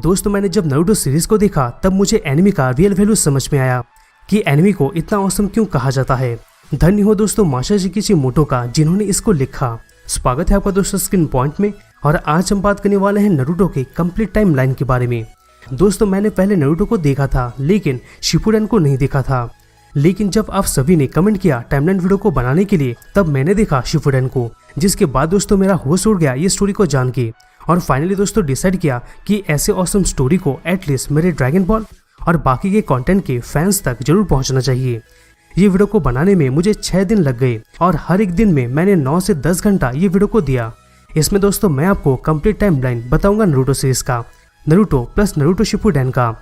दोस्तों मैंने जब नारुतो सीरीज को देखा तब मुझे एनिमे का रियल वैल्यू समझ में आया कि एनिमे को इतना ऑसम क्यों कहा जाता है। धन्य हो दोस्तों मासाशी किशिमोटो का जिन्होंने इसको लिखा। स्वागत है आपका दोस्तों स्क्रीन पॉइंट में और आज हम बात करने वाले हैं नारुतो के कंप्लीट टाइम लाइन के बारे में। दोस्तों मैंने पहले नारुतो को देखा था लेकिन शिपुडेन को नहीं देखा था, लेकिन जब आप सभी ने कमेंट किया टाइमलाइन वीडियो को बनाने के लिए तब मैंने देखा शिपुडेन को, जिसके बाद दोस्तों मेरा होश उड़ गया ये स्टोरी को जान के। और फाइनली दोस्तों डिसाइड किया कि ऐसे ऑसम स्टोरी को एटलीस्ट मेरे ड्रैगन बॉल और बाकी के कंटेंट के फैंस तक जरूर पहुंचना चाहिए। ये वीडियो को बनाने में मुझे 6 दिन लग गए और हर एक दिन में मैंने 9 से 10 घंटा ये वीडियो को दिया। इसमें दोस्तों मैं आपको कंप्लीट टाइम लाइन बताऊंगा नारुतो सीरीज का, नारुतो प्लस नारुतो शिपुडेन का।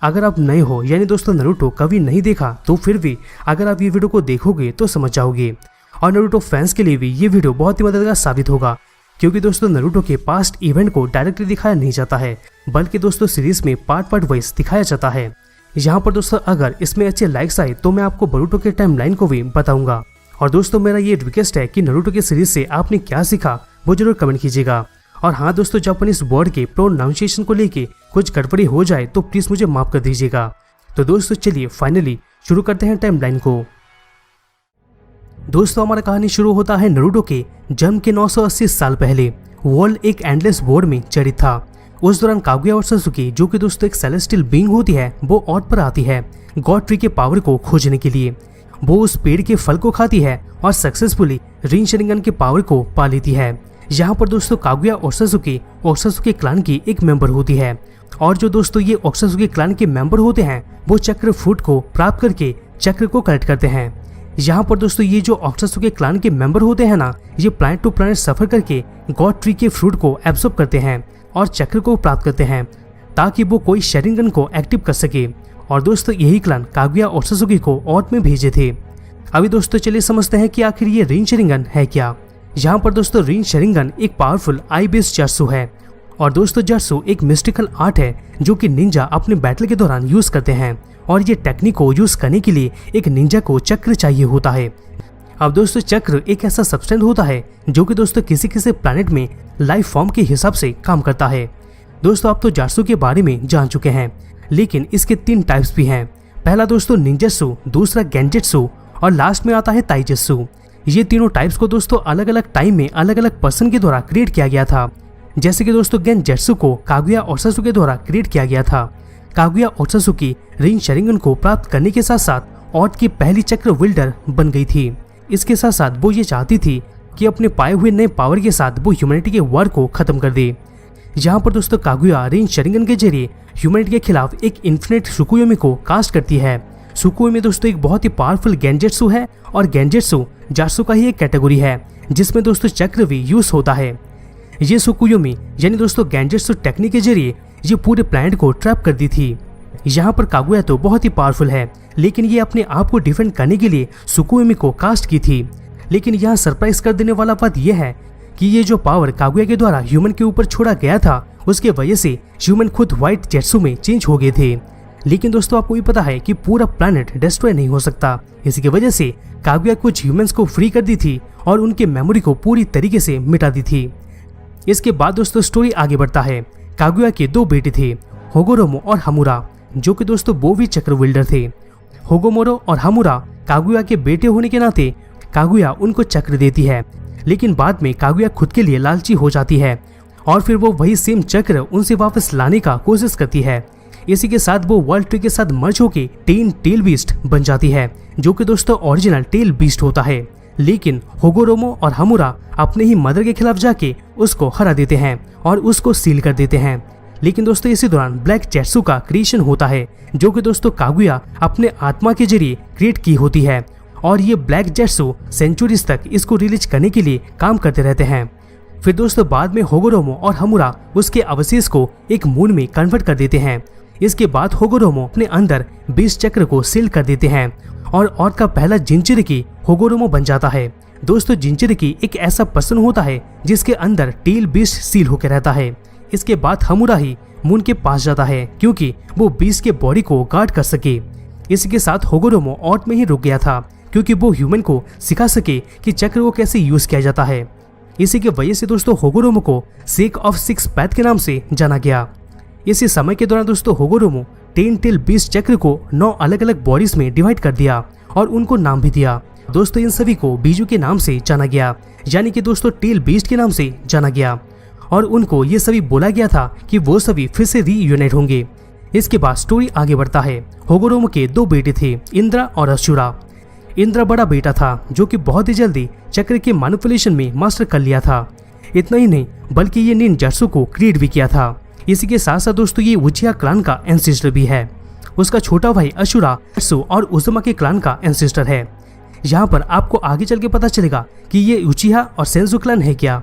अगर आप नए हो यानी दोस्तों नारुतो कभी नहीं देखा तो फिर भी अगर आप ये वीडियो को देखोगे तो समझ जाओगे। और नारुतो फैंस के लिए भी ये वीडियो बहुत ही मददगार साबित होगा, क्योंकि दोस्तों नारुतो के पास्ट इवेंट को डायरेक्टली दिखाया नहीं जाता है बल्कि दोस्तों सीरीज में पार्ट वाइज दिखाया जाता है। यहाँ पर दोस्तों अगर इसमें अच्छे लाइक्स आए तो मैं आपको बोरुतो के टाइम लाइन को भी बताऊंगा। और दोस्तों मेरा ये रिक्वेस्ट है कि नारुतो के सीरीज से आपने क्या सीखा वो जरूर कमेंट कीजिएगा। और हाँ दोस्तों जापानीज वर्ड के प्रोनाउंसिएशन को लेके कुछ गड़बड़ी हो जाए तो प्लीज मुझे माफ कर दीजिएगा। तो दोस्तों चलिए फाइनली शुरू करते हैं टाइम लाइन को। दोस्तों हमारा कहानी शुरू होता है नारुतो के जन्म के 980 साल पहले। वर्ल्ड एक एंडलेस वॉर में जड़ित था। उस दौरान कागुया और सासुकी जो कि दोस्तों एक सेलेस्टियल बीइंग होती है वो अर्थ पर आती है गॉड ट्री के पावर को खोजने के लिए। वो उस पेड़ के फल को खाती है और सक्सेसफुली रिन शरिंगन के पावर को पा लेती है। यहाँ पर दोस्तों कागुया और सासुकी क्लान की एक मेंबर होती है। और जो दोस्तों ये ओक्सासुकी क्लान के मेंबर होते हैं वो चक्र फ्रूट को प्राप्त करके चक्र को कलेक्ट करते हैं। यहाँ पर दोस्तों ये जो ओक्सासुकी क्लान के मेंबर होते हैं ना, ये प्लैनेट टू प्लैनेट सफर करके गॉड ट्री के फ्रूट को एब्सॉर्ब करते हैं और चक्र को प्राप्त करते हैं ताकि वो कोई शरिंगन को एक्टिव कर सके। और दोस्तों यही क्लान कागुया और सासुकी को अर्थ में भेजे थे। अभी दोस्तों चलिए समझते हैं कि आखिर ये रिन शरिंगन है क्या। यहाँ पर दोस्तों रिन शरिंगन एक पावरफुल आई बेस्ड जट्सु है। और दोस्तों जट्सु एक मिस्टिकल आर्ट है जो कि निंजा अपने बैटल के दौरान यूज करते हैं। और ये टेक्निक को यूज करने के लिए एक निंजा को चक्र चाहिए होता है। अब दोस्तों चक्र एक ऐसा सब्सटेंस होता है जो कि दोस्तों किसी किसी प्लैनेट में लाइफ फॉर्म के हिसाब से काम करता है। दोस्तों आप तो जट्सु के बारे में जान चुके हैं, लेकिन इसके 3 टाइप्स भी हैं। पहला दोस्तों निंजत्सु, दूसरा गेंजेत्सु और लास्ट में आता है ताइजत्सु। ये तीनों टाइप्स को दोस्तों अलग अलग टाइम में अलग अलग पर्सन के द्वारा क्रिएट किया गया था। जैसे कि दोस्तों गेंजेत्सु को कागुया और सासुकी के द्वारा क्रिएट किया गया था। कागुया और सासुकी रिन शरिंगन को प्राप्त करने के साथ साथ अर्थ की पहली चक्र विल्डर बन गई थी। इसके साथ साथ वो ये चाहती थी कि अपने पाए हुए नए पावर के साथ वो ह्यूमैनिटी के वॉर को खत्म कर दे। यहाँ पर दोस्तों कागुया रिन शरिंगन के जरिए ह्यूमैनिटी के खिलाफ एक इन्फिनिट सुकुयोमी को कास्ट करती है। सुकुयोमी दोस्तों एक बहुत ही पावरफुल गेंजेत्सु है और गेंजेत्सु जट्सु का ही एक कैटेगरी है जिसमें दोस्तों चक्र भी यूज होता है। ये सुकुयोमी यानी दोस्तों गेंजेत्सु टेक्निक के जरिए ये पूरे प्लैनेट को ट्रैप कर दी थी। यहाँ पर कागुया तो बहुत ही पावरफुल है लेकिन ये अपने आप को डिफेंड करने के लिए सुकुयोमी को कास्ट की थी। लेकिन यहाँ सरप्राइज कर देने वाला बात यह है कि ये जो पावर कागुया के द्वारा ह्यूमन के ऊपर छोड़ा गया था उसके वजह से ह्यूमन खुद व्हाइट जेट्सु में चेंज हो गए थे। लेकिन दोस्तों आपको भी पता है कि पूरा प्लैनेट डिस्ट्रॉय नहीं हो सकता, इसी की वजह से कागुया कुछ ह्यूमंस को फ्री कर दी थी और उनके मेमोरी को पूरी तरीके से मिटा दी थी। इसके बाद दोस्तों स्टोरी आगे बढ़ता है। कागुया के 2 बेटे थे, होगोरोमो और हामुरा, जो कि दोस्तों वो भी चक्र विल्डर थे। होगोमोरो और हामुरा कागुया के बेटे होने के नाते कागुया उनको चक्र देती है, लेकिन बाद में कागुया खुद के लिए लालची हो जाती है और फिर वो वही सेम चक्र उनसे वापस लाने का कोशिश करती है। इसी के साथ वो वर्ल्ड ट्री के साथ मर्ज होकर टेन टेल बीस्ट बन जाती है, जो कि दोस्तों ओरिजिनल टेल बीस्ट होता है। लेकिन होगोरोमो और हामुरा अपने ही मदर के खिलाफ जाके उसको हरा देते हैं और उसको सील कर देते हैं। लेकिन दोस्तों इसी दौरान ब्लैक जेट्सु का क्रिएशन होता है जो कि दोस्तों कागुया अपने आत्मा के जरिए क्रिएट की होती है। और ये ब्लैक जेट्सु सेंचुरीज तक इसको रिलीज करने के लिए काम करते रहते हैं। फिर दोस्तों बाद में होगोरोमो और हामुरा उसके अवशेष को एक मून में कन्वर्ट कर देते हैं। इसके बाद होगोरोमो अपने अंदर 20 चक्र को सील कर देते हैं और अर्थ का पहला जिंचिरिकी होगोरोमो बन जाता है। दोस्तों जिंचिरिकी एक ऐसा पर्सन होता है जिसके अंदर टेल बीस्ट सील होकर रहता है। इसके बाद हामुरा ही मून के पास जाता है क्योंकि वो बीस्ट के बॉडी को गार्ड कर सके। इसी के साथ होगोरोमो अर्थ में ही रुक गया था क्योंकि वो ह्यूमन को सिखा सके कि चक्र को कैसे यूज किया जाता है। इसी की वजह से दोस्तों होगोरोमो को सेक ऑफ 6 पैथ के नाम से जाना गया। इसी समय के दौरान दोस्तों होगोरोमो 10 टेल बीस्ट चक्र को 9 अलग अलग बॉडीज में डिवाइड कर दिया और उनको नाम भी दिया। दोस्तों इन सभी को बीजू के नाम से जाना गया, यानी कि दोस्तों टेल बीस्ट के नाम से जाना गया, और उनको ये सभी बोला गया था कि वो सभी फिर से रीयूनाइट होंगे। इसके बाद स्टोरी आगे बढ़ता है। होगोरोमो के 2 बेटे थे, इंद्रा और अशुरा। इंद्रा बड़ा बेटा था जो कि बहुत ही जल्दी चक्र के मैनिपुलेशन में मास्टर कर लिया था। इतना ही नहीं बल्कि ये निंजात्सु को क्रिएट भी किया था। इसी के साथ साथ दोस्तों ये उचिहा क्लान का एंसेस्टर भी है। उसका छोटा भाई अशुरा और उजुमा के क्लान का एंसेस्टर है। यहाँ पर आपको आगे चल के पता चलेगा कि ये उचिहा और सेंजू क्लान है क्या।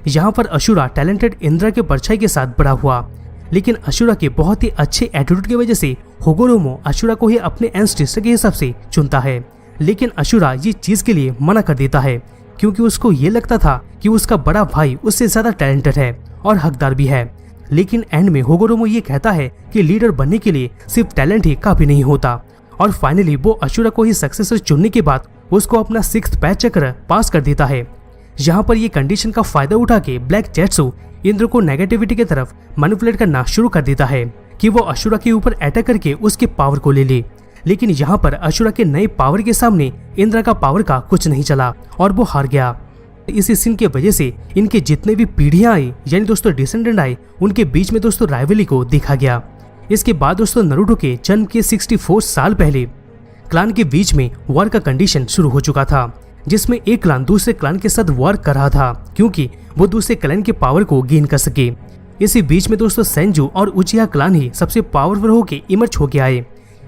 यहाँ पर अशुरा टैलेंटेड इंद्रा के परछाई के साथ बड़ा हुआ, लेकिन अशुरा के बहुत ही अच्छे एटीट्यूड की वजह से होगोरोमो अशुरा को ही अपने एंसेस्टर के हिसाब से चुनता है। लेकिन अशुरा ये चीज के लिए मना कर देता है क्योंकि उसको ये लगता था कि उसका बड़ा भाई उससे ज्यादा टैलेंटेड है और हकदार भी है। लेकिन एंड में होगोरोमो ये कहता है कि लीडर बनने के लिए सिर्फ टैलेंट ही काफी नहीं होता, और फाइनली वो अशुरा को ही सक्सेसर चुनने के बाद उसको अपना 6th पैच चक्र पास कर देता है। यहाँ पर ये कंडीशन का फायदा उठा के ब्लैक जेट्सु इंद्र को नेगेटिविटी की तरफ मैनिपुलेट करना शुरू कर देता है कि वो अशुरा के ऊपर अटैक करके उसके पावर को ले ले। लेकिन यहाँ पर अशुरा के नए पावर के सामने इंद्र का पावर का कुछ नहीं चला और वो हार गया। इसी सीन की वजह से इनके जितने भी पीढ़ियां आई यानी दोस्तों डिसेंडेंट आए, उनके बीच में दोस्तों राइवली को देखा गया। इसके बाद दोस्तों नारुतो के जन्म के 64 साल पहले क्लान के बीच में वॉर का कंडीशन शुरू हो चुका था, जिसमें एक क्लान दूसरे क्लान के साथ वॉर कर रहा था क्योंकि वो दूसरे क्लान के पावर को गेन कर सके। इसी बीच में दोस्तों सेंजू और उचिहा क्लान ही सबसे पावरफुल होके इमर्ज होके आए।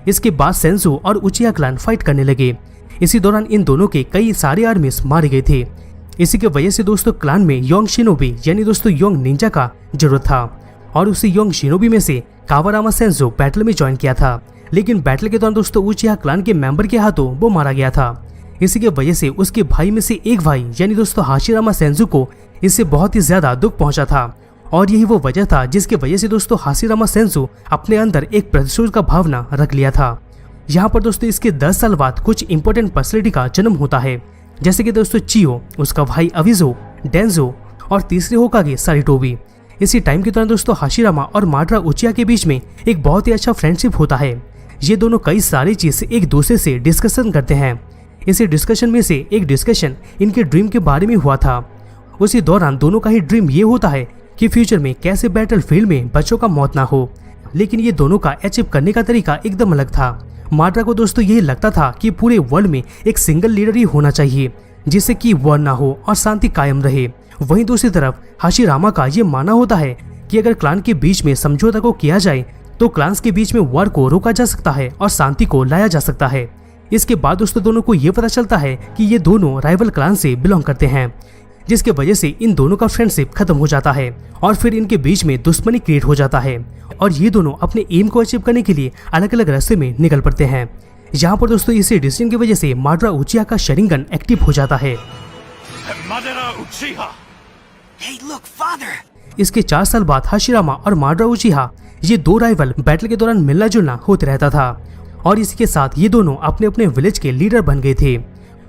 इसके बाद सेंजू और उचिहा क्लान फाइट करने लगे। इसी दौरान इन दोनों के कई सारे आर्मीज मारे गए थे। इसी के वजह से दोस्तों क्लान में योंग शिनोबी यानी दोस्तों योंग निंजा का जरूरत था, और उसी योंग शिनोबी में से कावारामा सेंजू बैटल में ज्वाइन किया था। लेकिन बैटल के दौरान दोस्तों उचिहा क्लान के मेंबर के हाथों वो मारा गया था। इसी के वजह से उसके भाई में से एक भाई यानी दोस्तों हाशिरामा सेंजू को इससे बहुत ही ज्यादा दुख पहुंचा था, और यही वो वजह था जिसकी वजह से दोस्तों हाशिरामा सेंजू अपने अंदर एक प्रतिशोध का भावना रख लिया था। यहाँ पर दोस्तों इसके 10 साल बाद कुछ इंपॉर्टेंट पर्सनैलिटी का जन्म होता है, जैसे कि दोस्तों चियो, उसका भाई अविजो, डेंजो और तीसरे होकागे सारिटोबी। इसी टाइम के दौरान दोस्तों हाशिरामा और माड्रा उचिहा के बीच में एक बहुत ही अच्छा फ्रेंडशिप होता है। ये दोनों कई सारी चीज एक दूसरे से डिस्कशन करते हैं। इसी डिस्कशन में से एक डिस्कशन इनके ड्रीम के बारे में हुआ था। उसी दौरान दोनों का ही ड्रीम ये होता है कि फ्यूचर में कैसे बैटल फील्ड में बच्चों का मौत ना हो। लेकिन ये दोनों का अचीव करने का तरीका एकदम अलग था। माड्रा को दोस्तों यही लगता था कि पूरे वर्ल्ड में एक सिंगल लीडर ही होना चाहिए जिससे कि वॉर ना हो और शांति कायम रहे। वहीं दूसरी तरफ हाशिरामा का ये मानना होता है कि अगर क्लान के बीच में समझौता को किया जाए तो क्लान्स के बीच में वॉर को रोका जा सकता है और शांति को लाया जा सकता है। इसके बाद दोस्तों दोनों को ये पता चलता है कि ये दोनों राइवल क्लान से बिलोंग करते हैं, जिसके वजह से इन दोनों का फ्रेंडशिप खत्म हो जाता है और फिर इनके बीच में दुश्मनी क्रिएट हो जाता है, और ये दोनों अपने एम को अचीव करने के लिए अलग अलग रास्ते में निकल पड़ते हैं। यहाँ पर दोस्तों इसी डिसीजन की वजह से माड्रा उचिहा का शरिंगन एक्टिव हो जाता है। Hey, look, father! इसके 4 साल बाद हाशिरामा और माड्रा उचिहा ये 2 राइवल बैटल के दौरान मिलना जुलना होते रहता था, और इसी के साथ ये दोनों अपने अपने विलेज के लीडर बन गए थे।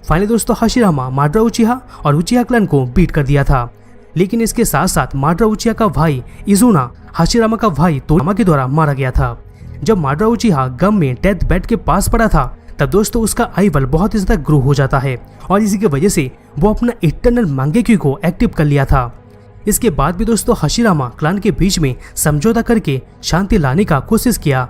फाइनली दोस्तों हाशिरामा माड्रा उचिहा और उचिहा क्लान को बीट कर दिया था। लेकिन इसके साथ साथ माड्रा उचिहा का भाई इजुना हाशिरामा का भाई तोयामा के द्वारा मारा गया था। जब माड्रा उचिहा गम में डेथ बेड के पास पड़ा था तब दोस्तों उसका आईवल बहुत ही ज्यादा ग्रो हो जाता है, और इसी की वजह से वो अपना इटर्नल मांगेक्यू को एक्टिव कर लिया था। इसके बाद भी दोस्तों हाशिरामा क्लान के बीच में समझौता करके शांति लाने का कोशिश किया,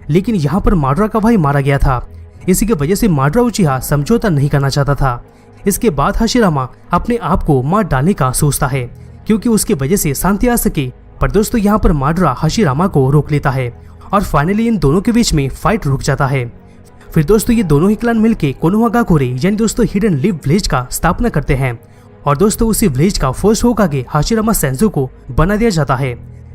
लेकिन यहाँ पर माड्रा का भाई मारा गया था। इसी की वजह से माड्रा उचिहा समझौता नहीं करना चाहता था। इसके बाद हाशिरामा अपने आप को मार डालने का सोचता है क्योंकि उसकी वजह से शांति आ सके, पर दोस्तों यहाँ पर माड्रा हाशिरामा को रोक लेता है और फाइनली इन दोनों के बीच में फाइट रुक जाता है। फिर दोस्तों ये दोनों ही क्लान मिलके कोनोहागाकुरे यानी दोस्तों हिडन लिव विलेज का स्थापना करते हैं, और दोस्तों उसी विलेज का फर्स्ट होकागे हाशिरामा सेंजू को बना दिया जाता है।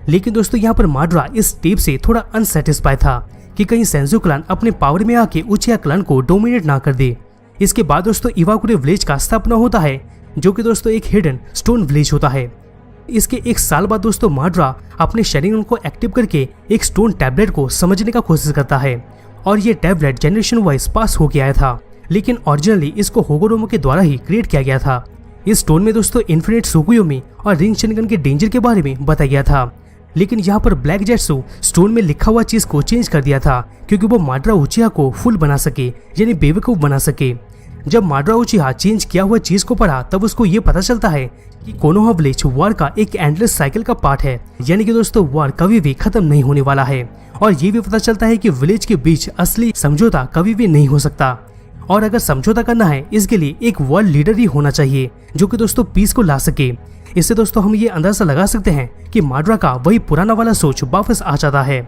लेकिन दोस्तों यहाँ पर माड्रा इस स्टेप से थोड़ा अनसेटिस्फाइड था कि कहीं सेंजू क्लान अपने पावर में आके उचिहा क्लान को डोमिनेट ना कर दे। इसके बाद दोस्तों इवाकुरे विलेज का स्थापना होता है, जो कि दोस्तों एक हिडन स्टोन विलेज होता है। इसके 1 साल बाद दोस्तों माड्रा अपने शरीर को एक्टिव करके एक स्टोन टैबलेट को समझने का कोशिश करता है, और ये टैबलेट जनरेशन वाइज पास हो गया था, लेकिन ओरिजिनली इसको होगोरोमो के द्वारा ही क्रिएट किया गया था। इस स्टोन में दोस्तों इन्फिनिट सुकुयोमी और रिंग शरिंगन के डेंजर के बारे में बताया गया था, लेकिन यहाँ पर ब्लैक जेट्सू स्टोन में लिखा हुआ चीज को चेंज कर दिया था क्योंकि वो माड्रा उचिहा को फुल बना सके, यानी बेवकूफ बना सके। जब माड्रा उचिहा चेंज किया हुआ चीज को पढ़ा तब उसको ये पता चलता है कि कोनोहा विलेज वॉर का एक एंडलेस साइकिल का पार्ट है, यानी कि दोस्तों वॉर कभी भी खत्म नहीं होने वाला है। और ये भी पता चलता है कि विलेज के बीच असली समझौता कभी भी नहीं हो सकता, और अगर समझौता करना है इसके लिए एक वर्ल्ड लीडर ही होना चाहिए जो कि दोस्तों पीस को ला सके। इससे दोस्तों हम ये अंदाजा लगा सकते हैं कि माड्रा का वही पुराना वाला सोच वापस आ जाता है।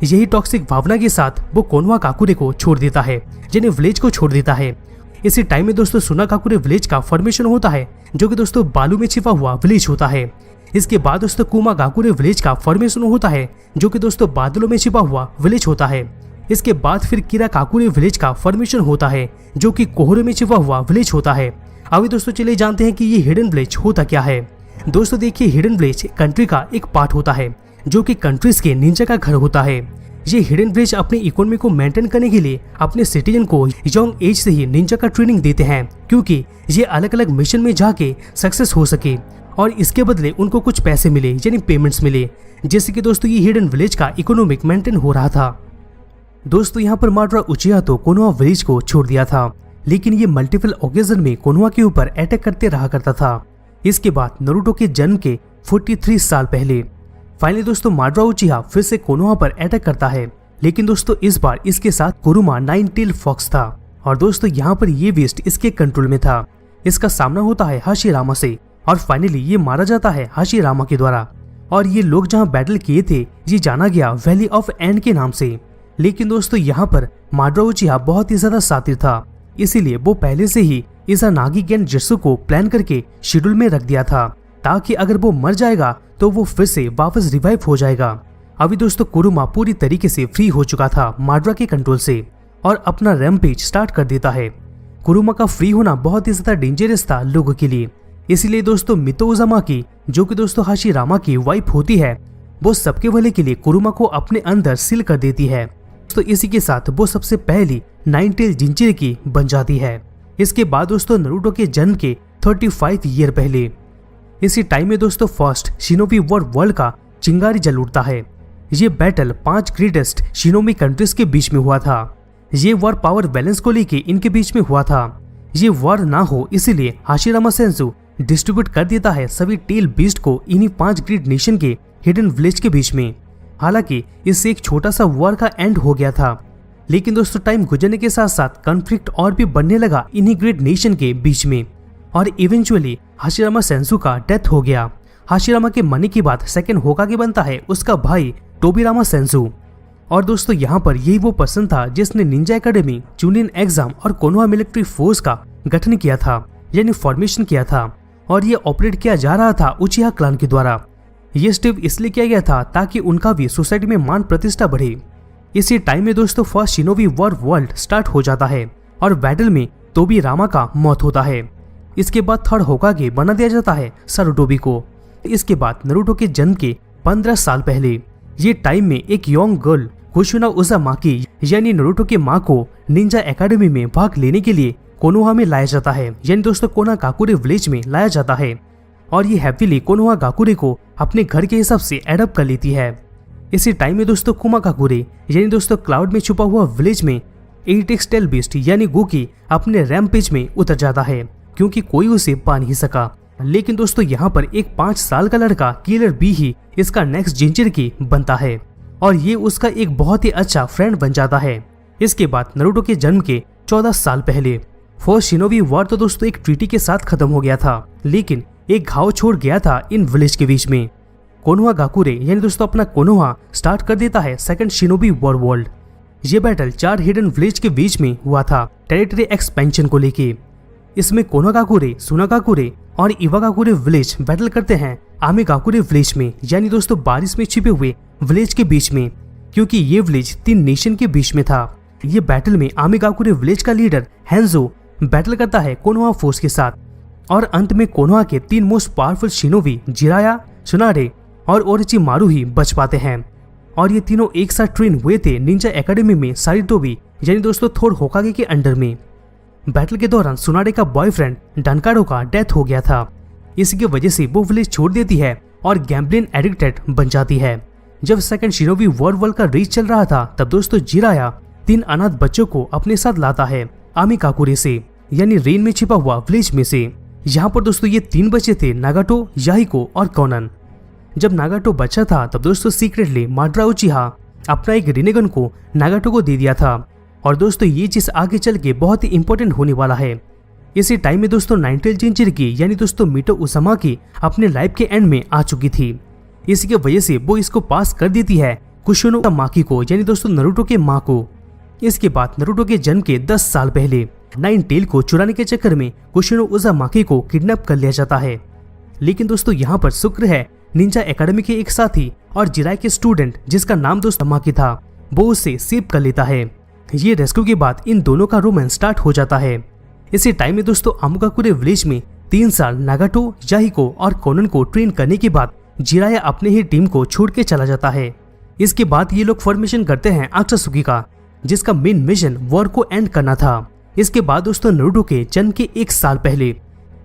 यही टॉक्सिक भावना के साथ वो कोनोहा काकुरे को छोड़ देता है, जिन्हें विलेज को छोड़ देता है। इसी टाइम में दोस्तों सुना काकुरे विलेज का फॉर्मेशन होता है जो कि दोस्तों बालू में छिपा हुआ विलेज होता है। इसके बाद दोस्तों कुमा गाकुरे विलेज का फॉर्मेशन होता है जो कि दोस्तों बादलों में छिपा हुआ विलेज होता है। इसके बाद फिर किरा काकुरे विलेज का फॉर्मेशन होता है जो कि कोहरे में छिपा हुआ विलेज होता है। अभी दोस्तों चलिए जानते हैं कि ये हिडन विलेज होता क्या है। दोस्तों देखिए, हिडन विलेज कंट्री का एक पार्ट होता है जो कि कंट्रीज के निंजा का घर होता है। ये हिडन विलेज अपनी इकोनॉमी को मेंटेन करने के लिए अपने सिटीजन को यंग एज से ही निंजा का ट्रेनिंग देते हैं क्योंकि ये अलग अलग मिशन में जाके सक्सेस हो सके और इसके बदले उनको कुछ पैसे मिले, यानी पेमेंट्स मिले, जैसे कि दोस्तों ये हिडन विलेज का इकोनॉमिक मेंटेन हो रहा था। दोस्तों यहाँ पर माड्रा उचिहा तो कोनोहा विलेज को छोड़ दिया था, लेकिन ये मल्टीपल ओकेजन में कोनोहा के ऊपर अटैक करते रहा करता था। इसके बाद नारुतो के जन्म के 43 साल पहले फाइनली दोस्तों माड्रा उचिहा फिर से कोनोहा पर अटैक करता है, लेकिन दोस्तों इस बार इसके साथ कुरुमा 9-टेल फॉक्स था और दोस्तों यहाँ पर ये वेस्ट इसके कंट्रोल में था। इसका सामना होता है हाशिरामा से और फाइनली ये मारा जाता है हाशिरामा के द्वारा। और ये लोग जहाँ बैटल किए थे ये जाना गया वैली ऑफ एंड के नाम से। लेकिन दोस्तों यहाँ पर माड्रा उचिहा बहुत ही ज्यादा शातिर था, इसीलिए वो पहले से ही इज़ानागी गेनजुत्सु को प्लान करके शेड्यूल में रख दिया था ताकि अगर वो मर जाएगा तो वो फिर से वापस रिवाइव हो जाएगा। अभी दोस्तों कुरुमा पूरी तरीके से फ्री हो चुका था माड्रा के कंट्रोल से और अपना रैम्पेज स्टार्ट कर देता है। कुरुमा का फ्री होना बहुत ही ज्यादा डेंजरस था लोगों के लिए, इसीलिए दोस्तों मितो उजामाकी जो कि दोस्तों हाशिरामा की वाइफ होती है वो सबके भले के लिए कुरुमा को अपने अंदर सील कर देती है। तो इसी के साथ वो सबसे पहली 9-टेल जिंचिरकी बन जाती है। इसके बाद दोस्तों नारुतो के जन्म के 35 ईयर पहले इसी टाइम में दोस्तों फर्स्ट शिनोबी वॉर वर्ल्ड का चिंगारी जल उठता है। ये बैटल 5 ग्रेटेस्ट शिनोबी कंट्रीज के बीच में हुआ था। ये वॉर पावर बैलेंस को लेके इनके बीच में हुआ था। ये वॉर ना हो इसीलिए हाशिरामा सेंसु डिस्ट्रीब्यूट कर देता है सभी टेल बीस्ट को इन्हीं 5 ग्रेट नेशन के हिडन विलेज के बीच में। हालांकि इससे एक छोटा सा वॉर का एंड हो गया था, लेकिन दोस्तों टाइम गुजरने के साथ साथ कॉन्फ्लिक्ट और भी बढ़ने लगा इन्हीं ग्रेट नेशन के बीच में और इवेंचुअली हाशिरामा सेंसु का डेथ हो गया। हाशिरामा के मरने के बाद सेकंड होकागे बनता है उसका भाई टोबिरामा सेंसु। और दोस्तों यहाँ पर यही वो पर्सन था जिसने निंजा एकेडमी, चुनिन एग्जाम और कोनोहा मिलिट्री फोर्स का गठन किया था, यानी फॉर्मेशन किया था, और ये ऑपरेट किया जा रहा था उचिहा क्लान के द्वारा। ये स्टेप इसलिए किया गया था ताकि उनका भी सोसाइटी में मान प्रतिष्ठा बढ़े। इसी टाइम में दोस्तों first shinobi war world start हो जाता है और बैटल में तोबिरामा का मौत होता है। इसके बाद थर्ड होकागे बना दिया जाता है सारुटोबी को। इसके बाद नारुतो के जन्म के 15 साल पहले ये टाइम में एक यंग गर्ल होशुना उजामाकी यानी नारुतो के माँ को निंजा एकेडमी में भाग लेने के लिए कोनोहा में लाया जाता है, यानी दोस्तों कोना गाकुरे विलेज में लाया जाता है और ये हैप्पीली कोनोहा गाकुरे को अपने घर के हिसाब से एडप्ट कर लेती है। इसी टाइम में दोस्तों कुमा गाकुरे यानी दोस्तों क्लाउड में छुपा हुआ विलेज में एटेक्स टेल बीस्ट यानी गुकी अपने रैम्पेज में उतर जाता है क्योंकि कोई उसे पा नहीं सका। लेकिन दोस्तों यहाँ पर एक 5 साल का लड़का किलर बी ही इसका नेक्स्ट जिंचिरकी बनता है और ये उसका एक बहुत ही अच्छा फ्रेंड बन जाता है। इसके बाद नारुतो के जन्म के 14 साल पहले फर्स्ट शिनोबी वॉर तो दोस्तों एक ट्रीटी के साथ खत्म हो गया था, लेकिन एक घाव छोड़ गया था इन विलेज के बीच में। कोनोहा गाकुरे यानी दोस्तों अपना कोनोहा स्टार्ट कर देता है सेकंड शिनोबी वॉर वर्ल्ड। ये बैटल 4 हिडन विलेज के बीच में हुआ था टेरिटरी एक्सपेंशन को लेके। इसमें कोनोगाकुरे, सुनागाकुरे और इवागाकुरे विलेज बैटल करते हैं आमेगाकुरे विलेज में, यानी दोस्तों बारिश में छिपे हुए विलेज के बीच में, क्योंकि ये विलेज 3 नेशन के बीच में था। ये बैटल में आमेगाकुरे विलेज का लीडर हैंजो बैटल करता है कोनोहा फोर्स के साथ और अंत में कोनोहा के 3 मोस्ट पावरफुल शिनोबी जिराया, सुनाडे और ओरोचिमारू ही बच पाते हैं और ये तीनों एक साथ ट्रेन हुए थे निंजा एकेडमी में सारिटोबी यानी दोस्तों थोर होकागे के अंडर में। बैटल के दौरान सुनाडे का बॉयफ्रेंड डनकाडो का डेथ हो गया था, इसी की वजह से वो विलेज छोड़ देती है और गैम्बलिन एडिक्टेड बन जाती है। जब सेकंड शिनोबी वर्ल्ड का रेस चल रहा था तब दोस्तों जिराया 3 अनाथ बच्चों को अपने साथ लाता है आमिकाकुरे से, यानी रेन में छिपा हुआ विलेज में से। यहाँ पर दोस्तों ये 3 बच्चे थे, नागाटो, याहिको और कोनन। जब नागाटो बच्चा था तब दोस्तों सीक्रेटली माड्रा उचिहा अपना एक रिनेगन को नागाटो को दे दिया था। और दोस्तों ये चीज आगे चल के बहुत ही इंपॉर्टेंट होने वाला है। इसी टाइम में दोस्तों नाइनटेल जिंजिरकी यानी दोस्तों मिटो उसामाकी अपने लाइफ के एंड में आ चुकी थी। इसी की वजह से वो इसको पास कर देती है कुशिनो उसामाकी को, यानी दोस्तों नारुतो के माँ को। इसके बाद नारुतो के जन्म के 10 साल पहले नाइन-टेल को चुराने के चक्कर में कुशिनो उसामाकी को किडनैप कर लिया जाता है। लेकिन दोस्तों यहाँ पर शुक्र है निंजा एकेडमी के एक साथी और जिराय के स्टूडेंट जिसका नाम दोस्तों उसामाकी था, वो उसे सेव कर लेता है। ये रेस्क्यू के बाद इन दोनों का रोमांस स्टार्ट हो जाता है। इसी टाइम में दोस्तों आमिकाकुरे विलेज में 3 साल नागाटो, याहिको और कोनन को ट्रेन करने के बाद जिराया अपने ही टीम को छोड़ के चला जाता है। इसके बाद ये लोग फॉर्मेशन करते हैं अकात्सुकी का, जिसका मेन मिशन वॉर को एंड करना था। इसके बाद दोस्तों नारुतो के जन्म के 1 साल पहले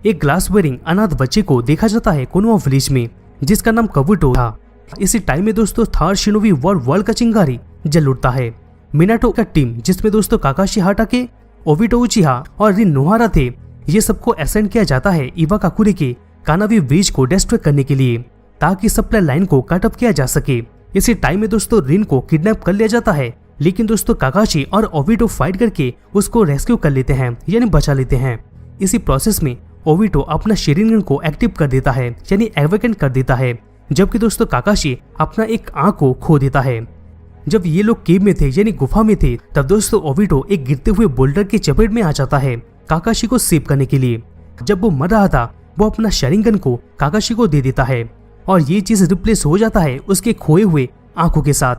एक ग्लास वेयरिंग अनाथ बच्चे को देखा जाता है कोनोहा विलेज में, जिसका नाम काबुटो था। इसी टाइम में दोस्तों थर्ड शिनोबी वर्ल्ड का चिंगारी जल उठता है। मिनाटो का टीम जिसमें दोस्तों काकाशी हाटाके, ओबिटो उचिहा और रिन नोहारा थे, ये सबको असाइन किया जाता है इवाकाकुरे के कानावी ब्रिज को डिस्ट्रॉय करने के लिए, ताकि सप्लाई लाइन को कट ऑफ किया जा सके। इसी टाइम में दोस्तों रिन को किडनैप कर लिया जाता है, लेकिन दोस्तों काकाशी और ओबिटो फाइट करके उसको रेस्क्यू कर लेते हैं, यानी बचा लेते हैं। इसी प्रोसेस में ओबिटो अपना शेरिंगन को एक्टिव कर देता है, यानी एवेकेंट कर देता है, जबकि दोस्तों काकाशी अपना एक आंख को खो देता है। जब ये लोग केव में थे यानी गुफा में थे तब दोस्तों ओबिटो एक गिरते हुए बोल्डर की चपेट में आ जाता है काकाशी को सेव करने के लिए। जब वो मर रहा था वो अपना शेरिंगन को काकाशी को दे देता है और ये चीज रिप्लेस हो जाता है उसके खोए हुए आंखों के साथ।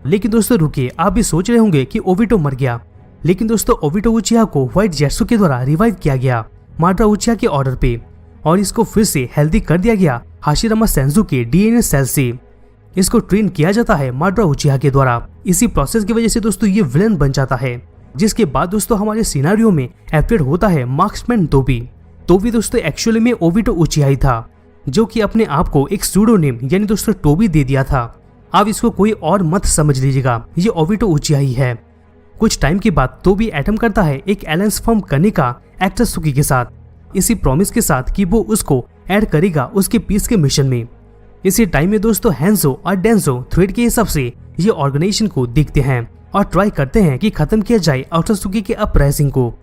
लेकिन दोस्तों रुकिए, आप भी सोच रहे होंगे कि ओबिटो मर गया, लेकिन दोस्तों ओबिटो उचिहा को व्हाइट जेत्सु के द्वारा रिवाइव किया गया माड्रा उचिहा के ऑर्डर पे, और इसको फिर से हेल्दी कर दिया गया हाशिरामा सेंजू के डीएनए सेल से। इसको ट्रेन किया जाता है माड्रा उचिहा के द्वारा। इसी प्रोसेस की वजह से दोस्तों ये विलन बन जाता है, जिसके बाद दोस्तों हमारे सिनारियो में अपडेट होता है मार्क्समैन तोबी। तोबी दोस्तों एक्चुअली में ओबिटो उचिहा ही था, जो कि अपने आप को एक सूडोनेम यानी दोस्तों टोबी दे दिया था। अब इसको कोई और मत समझ लीजिएगा, ये ओबिटो उचिहा ही है। कुछ टाइम के बाद तोबी एटम करता है एक एलायंस फॉर्म करने का अकात्सुकी के साथ, इसी प्रॉमिस के साथ कि वो उसको ऐड करेगा उसके पीस के मिशन में। इसी टाइम में दोस्तों हैंसो और डेंसो थ्रेड के हिसाब से ये ऑर्गेनाइजेशन को देखते हैं और ट्राई करते हैं कि खत्म किया जाए अकात्सुकी के अपराइजिंग को।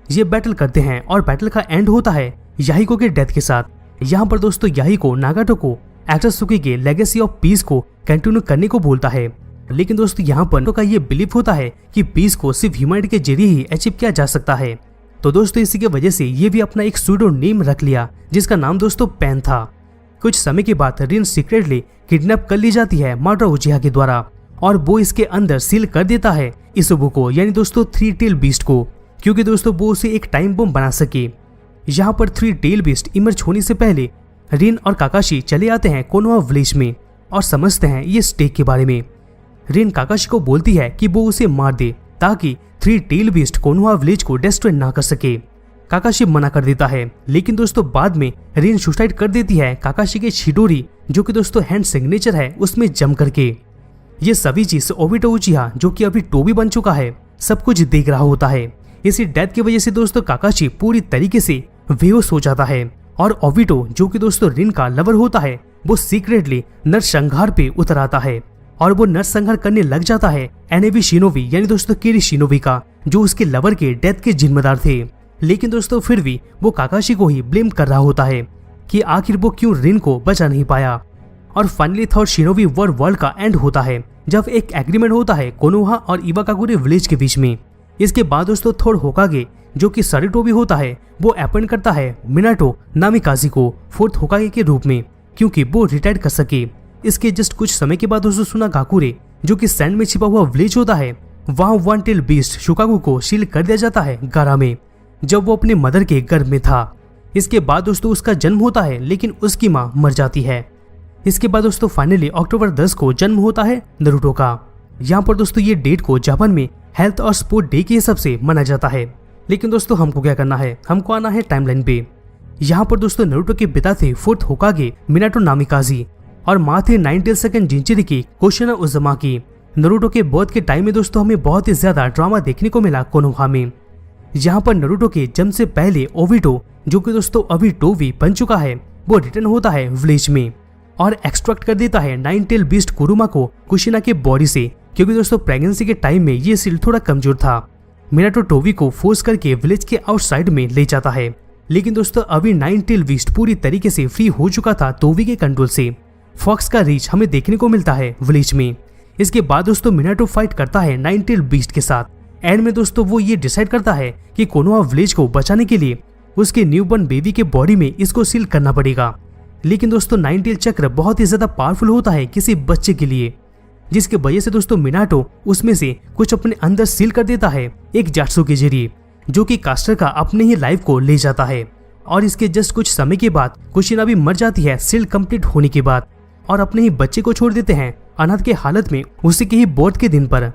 ये बैटल करते हैं और बैटल का एंड होता है याहिको के डेथ के साथ। यहाँ पर दोस्तों याहिको नागाटो को अकात्सुकी के लेगेसी ऑफ पीस को कंटिन्यू करने को बोलता है, लेकिन दोस्तों यहाँ पर का ये बिलीव होता है कि पीस को सिर्फ ह्यूमैनिटी के जरिए ही अचीव किया जा सकता है। तो दोस्तों इसी की वजह से ये भी अपना एक सूडो नेम रख लिया, जिसका नाम दोस्तों पेन था। कुछ समय के बाद रिन सीक्रेटली किडनैप कर ली जाती है माड्रा उचिहा के द्वारा, और वो इसके अंदर सील कर देता है इसुबु को, यानी दोस्तों 3 टेल बीस्ट को, क्योंकि दोस्तों वो उसे एक टाइम बम बना सके। यहाँ पर 3 टेल बीस्ट इमर्ज होने से पहले रिन और काकाशी चले आते हैं कोनोहा विलेज में और समझते हैं ये स्टेक के बारे में। रिन काकाशी को बोलती है कि वो उसे मार दे ताकि 3 टेल बीस्ट कोनोहा विलेज को डिस्ट्रॉय ना कर सके। काकाशी मना कर देता है, लेकिन दोस्तों बाद में रिन सुसाइड कर देती है काकाशी के शिडोरी, जो कि दोस्तों हैंड सिग्नेचर है, उसमें जम करके। ये सभी चीज ओबिटो उचिहा, जो कि अभी टोबी बन चुका है, सब कुछ देख रहा होता है। इसी डेथ की वजह से दोस्तों काकाशी पूरी तरीके से बेहोश हो जाता है, और ओबिटो जो कि दोस्तों रिन का लवर होता है, वो सीक्रेटली नरसंहार पे उतर आता है और वो नरसंहार करने लग जाता है एनेबी शिनोबी यानी दोस्तों किरी शिनोबी का, जो उसके लवर के डेथ के जिम्मेदार थे। लेकिन दोस्तों फिर भी वो काकाशी को ही ब्लेम कर रहा होता है कि आखिर वो क्यों रिन को बचा नहीं पाया। और फाइनली थर्ड शिनोबी वर्ल्ड का एंड होता है जब एक एग्रीमेंट होता है कोनोहा और इवाकाकुरे विलेज के बीच में। इसके बाद दोस्तों थर्ड होकागे जो कि सारिटोबी होता है, वो अपॉइंट करता है मिनाटो नामिकाजी को फोर्थ होकागे के रूप में, क्योंकि वो रिटायर कर सके। इसके जस्ट कुछ समय के बाद दोस्तों सुनागाकुरे जो कि सैंड में छिपा हुआ विलेज होता है, वहां 1 टेल बीस्ट शुकागु को शील कर दिया जाता है गारा में, जब वो अपने मदर के गर्भ में था। इसके बाद दोस्तों उसका जन्म होता है, लेकिन उसकी माँ मर जाती है। इसके बाद दोस्तों फाइनली अक्टूबर 10 को जन्म होता है नारुतो का। यहाँ पर दोस्तों ये डेट को जापान में हेल्थ और स्पोर्ट डे के हिसाब से मनाया जाता है। लेकिन दोस्तों हमको क्या करना है, हमको आना है टाइमलाइन पे। यहाँ पर दोस्तों नारुतो के पिता थे फोर्थ होकागे मिनाटो नामिकाजी, और माँ थी 9 सेकंड जिंचिरी की कुशिना उजुमा की। नरूटो के बर्थ के टाइम में दोस्तों हमें बहुत ही ज्यादा ड्रामा देखने को मिला कोनोहा में, जहाँ पर नरूटो के जन्म से पहले ओबिटो, जो कि दोस्तों अभी टोवी बन चुका है, वो रिटर्न होता है विलेज में और एक्सट्रैक्ट कर देता है 9 टेल बीस्ट कुरुमा को कुशिना के बॉडी से, क्योंकि दोस्तों प्रेगनेंसी के टाइम में ये सील थोड़ा कमजोर था। मिनाटो टोवी को फोर्स करके विलेज के आउटसाइड में ले जाता है, लेकिन दोस्तों अभी 9 टेल बीस्ट पूरी तरीके से फ्री हो चुका था टोवी के कंट्रोल से। फॉक्स का रीच हमें देखने को मिलता है विलेज में। इसके बाद दोस्तों मिनाटो फाइट करता है 9 टेल बीस्ट के साथ। एंड में दोस्तों वो ये डिसाइड करता है कि कोनोहा विलेज को बचाने के लिए उसके न्यूबॉर्न बेबी के बॉडी में इसको सील करना पड़ेगा। लेकिन दोस्तों 9 टेल चक्र बहुत ही ज्यादा पावरफुल होता है किसी बच्चे के लिए, जिसके वजह से दोस्तों मिनाटो उसमें से कुछ अपने अंदर सील कर देता है एक जात्सू के जरिए, जो कि कास्टर का अपने ही लाइफ को ले जाता है। और इसके जस्ट कुछ समय के बाद कुशिना भी मर जाती है सील कंप्लीट होने के बाद, और अपने ही बच्चे को छोड़ देते हैं अनाथ के हालत में उसी के ही बर्थ के दिन पर।